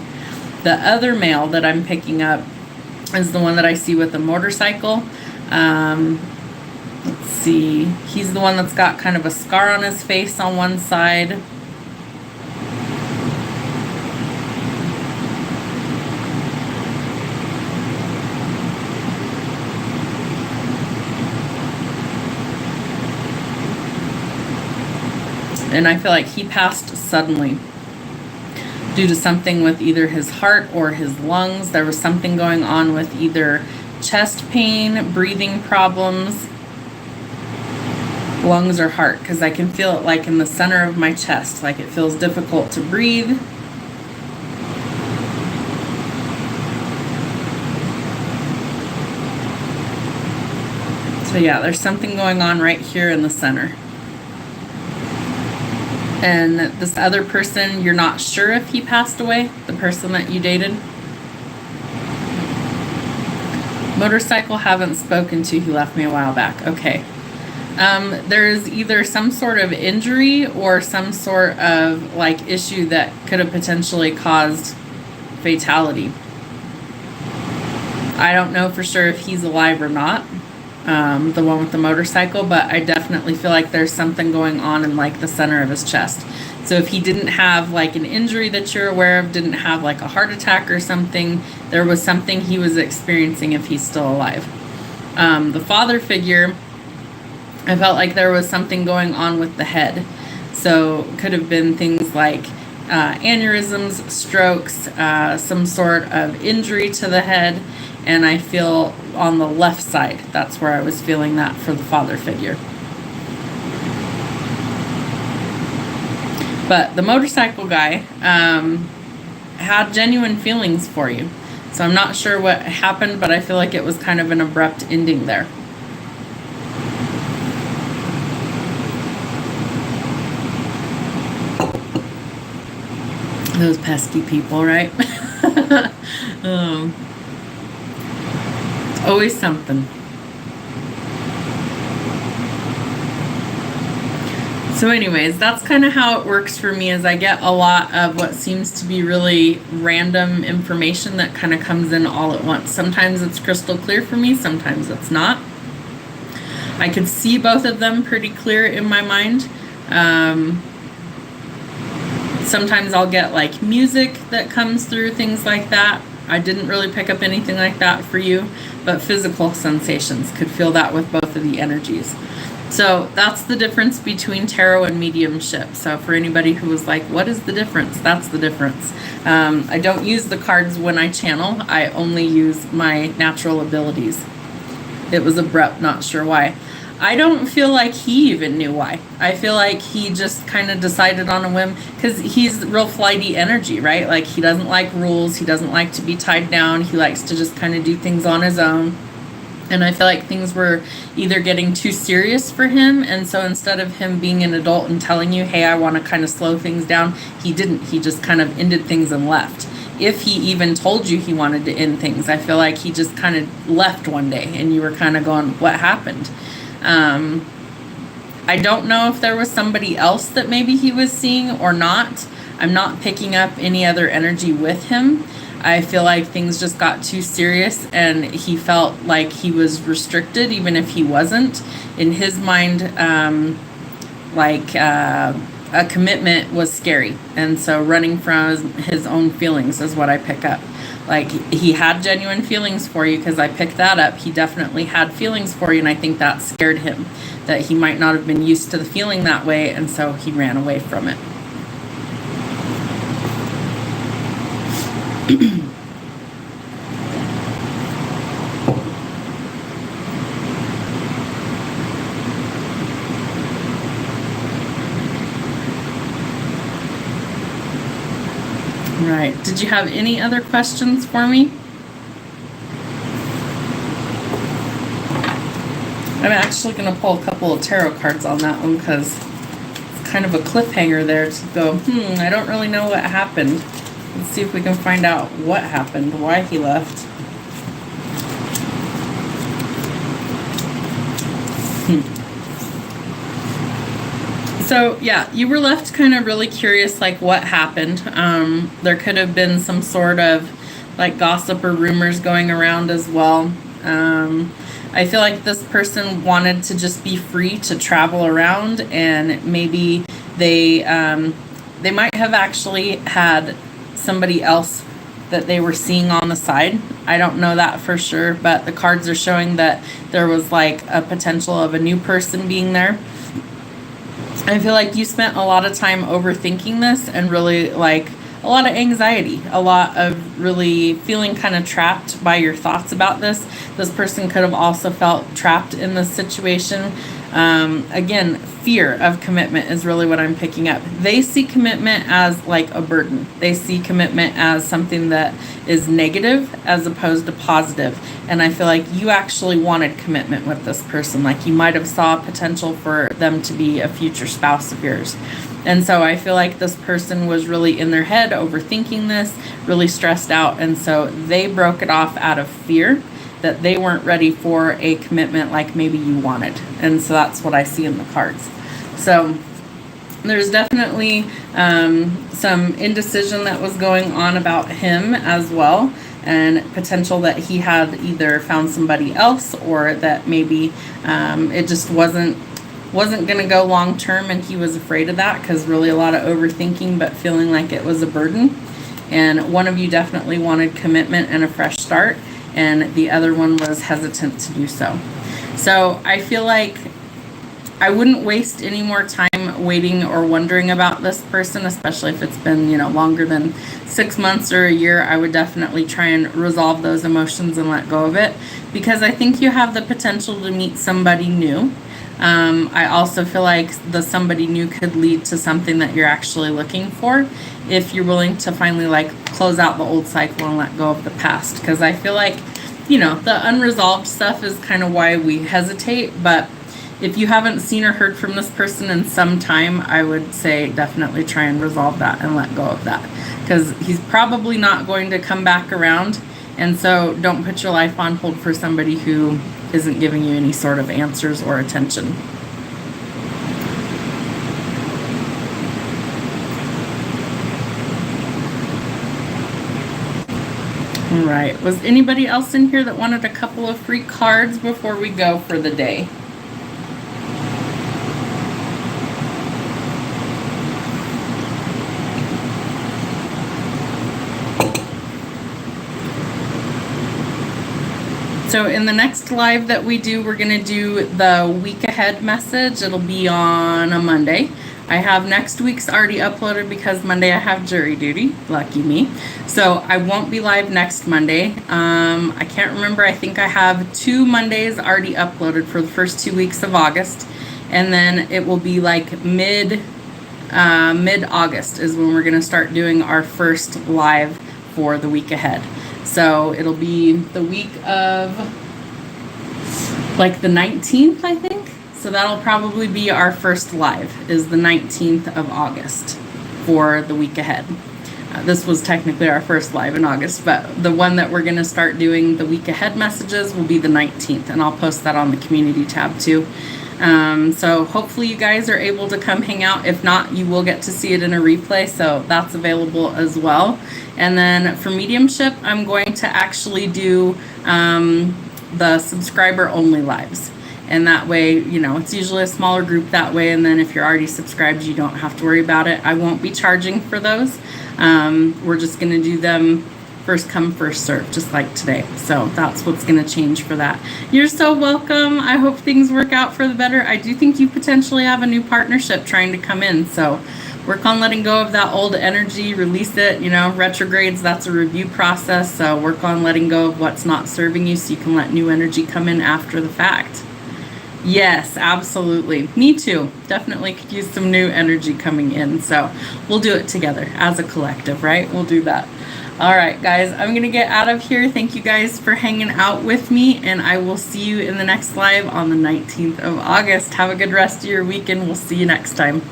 The other male that I'm picking up is the one that I see with the motorcycle. Let's see, he's the one that's got kind of a scar on his face on one side. And I feel like he passed suddenly due to something with either his heart or his lungs. There was something going on with either chest pain, breathing problems, lungs or heart, because I can feel it like in the center of my chest, like it feels difficult to breathe. So yeah, there's something going on right here in the center. And this other person, you're not sure if he passed away, the person that you dated. Motorcycle, haven't spoken to, he left me a while back. Okay. There's either some sort of injury or some sort of like issue that could have potentially caused fatality. I don't know for sure if he's alive or not, the one with the motorcycle, but I definitely feel like there's something going on in like the center of his chest. So if he didn't have like an injury that you're aware of, didn't have like a heart attack or something, there was something he was experiencing if he's still alive. The father figure, I felt like there was something going on with the head. So could have been things like aneurysms, strokes, some sort of injury to the head. And I feel on the left side, that's where I was feeling that for the father figure. But the motorcycle guy had genuine feelings for you. So I'm not sure what happened, but I feel like it was kind of an abrupt ending there. Those pesky people, right? It's always something. So anyways, that's kind of how it works for me, is I get a lot of what seems to be really random information that kind of comes in all at once. Sometimes it's crystal clear for me, sometimes it's not. I could see both of them pretty clear in my mind. Sometimes I'll get like music that comes through, things like that. I didn't really pick up anything like that for you, but physical sensations, could feel that with both of the energies. So that's the difference between tarot and mediumship. So for anybody who was like, what is the difference? That's the difference. I don't use the cards when I channel. I only use my natural abilities. It was abrupt, not sure why. I don't feel like he even knew why. I feel like he just kind of decided on a whim, because he's real flighty energy, right? Like he doesn't like rules. He doesn't like to be tied down. He likes to just kind of do things on his own. And I feel like things were either getting too serious for him. And so instead of him being an adult and telling you, hey, I want to kind of slow things down, he didn't. He just kind of ended things and left. If he even told you he wanted to end things, I feel like he just kind of left one day and you were kind of going, what happened? I don't know if there was somebody else that maybe he was seeing or not. I'm not picking up any other energy with him. I feel like things just got too serious and he felt like he was restricted, even if he wasn't. In his mind, a commitment was scary. And so running from his own feelings is what I pick up. Like he had genuine feelings for you, because I picked that up. He definitely had feelings for you, and I think that scared him, that he might not have been used to the feeling that way, and so he ran away from it. Right. Did you have any other questions for me? I'm actually going to pull a couple of tarot cards on that one, because it's kind of a cliffhanger there to go, I don't really know what happened. Let's see if we can find out what happened, why he left. So yeah, you were left kind of really curious, like what happened. There could have been some sort of like gossip or rumors going around as well. I feel like this person wanted to just be free to travel around, and maybe they might have actually had somebody else that they were seeing on the side. I don't know that for sure, but the cards are showing that there was like a potential of a new person being there. I feel like you spent a lot of time overthinking this and really like a lot of anxiety, a lot of really feeling kind of trapped by your thoughts about this. This person could have also felt trapped in this situation. Again, fear of commitment is really what I'm picking up. They see commitment as like a burden. They see commitment as something that is negative as opposed to positive. And I feel like you actually wanted commitment with this person. Like you might have saw potential for them to be a future spouse of yours. And so I feel like this person was really in their head overthinking this, really stressed out. And so they broke it off out of fear that they weren't ready for a commitment like maybe you wanted. And so that's what I see in the cards. So there's definitely some indecision that was going on about him as well, and potential that he had either found somebody else or that maybe it just wasn't going to go long term, and he was afraid of that because really a lot of overthinking but feeling like it was a burden. And one of you definitely wanted commitment and a fresh start, and the other one was hesitant to do so. So I feel like I wouldn't waste any more time waiting or wondering about this person, especially if it's been, longer than 6 months or a year. I would definitely try and resolve those emotions and let go of it, because I think you have the potential to meet somebody new. I also feel like the somebody new could lead to something that you're actually looking for if you're willing to finally close out the old cycle and let go of the past. Because I feel like, the unresolved stuff is kind of why we hesitate. But if you haven't seen or heard from this person in some time, I would say definitely try and resolve that and let go of that, because he's probably not going to come back around. And so don't put your life on hold for somebody who isn't giving you any sort of answers or attention. All right. Was anybody else in here that wanted a couple of free cards before we go for the day? So in the next live that we do, we're going to do the week ahead message. It'll be on a Monday. I have next week's already uploaded because Monday I have jury duty. Lucky me. So I won't be live next Monday. I can't remember. I think I have 2 Mondays already uploaded for the first 2 weeks of August. And then it will be like mid-August is when we're going to start doing our first live for the week ahead. So it'll be the week of the 19th, I think. So that'll probably be our first live, is the 19th of August for the week ahead. This was technically our first live in August, but the one that we're going to start doing the week ahead messages will be the 19th, and I'll post that on the community tab too. So hopefully you guys are able to come hang out. If not, you will get to see it in a replay, so that's available as well. And then for mediumship, I'm going to actually do the subscriber only lives. And that way, it's usually a smaller group that way. And then if you're already subscribed, you don't have to worry about it. I won't be charging for those. We're just going to do them first come, first serve, just like today. So that's what's going to change for that. You're so welcome. I hope things work out for the better. I do think you potentially have a new partnership trying to come in. So work on letting go of that old energy, release it. Retrogrades, that's a review process. So work on letting go of what's not serving you so you can let new energy come in after the fact. Yes, absolutely. Me too. Definitely could use some new energy coming in. So we'll do it together as a collective, right? We'll do that. All right, guys, I'm going to get out of here. Thank you guys for hanging out with me, and I will see you in the next live on the 19th of August. Have a good rest of your weekend. We'll see you next time.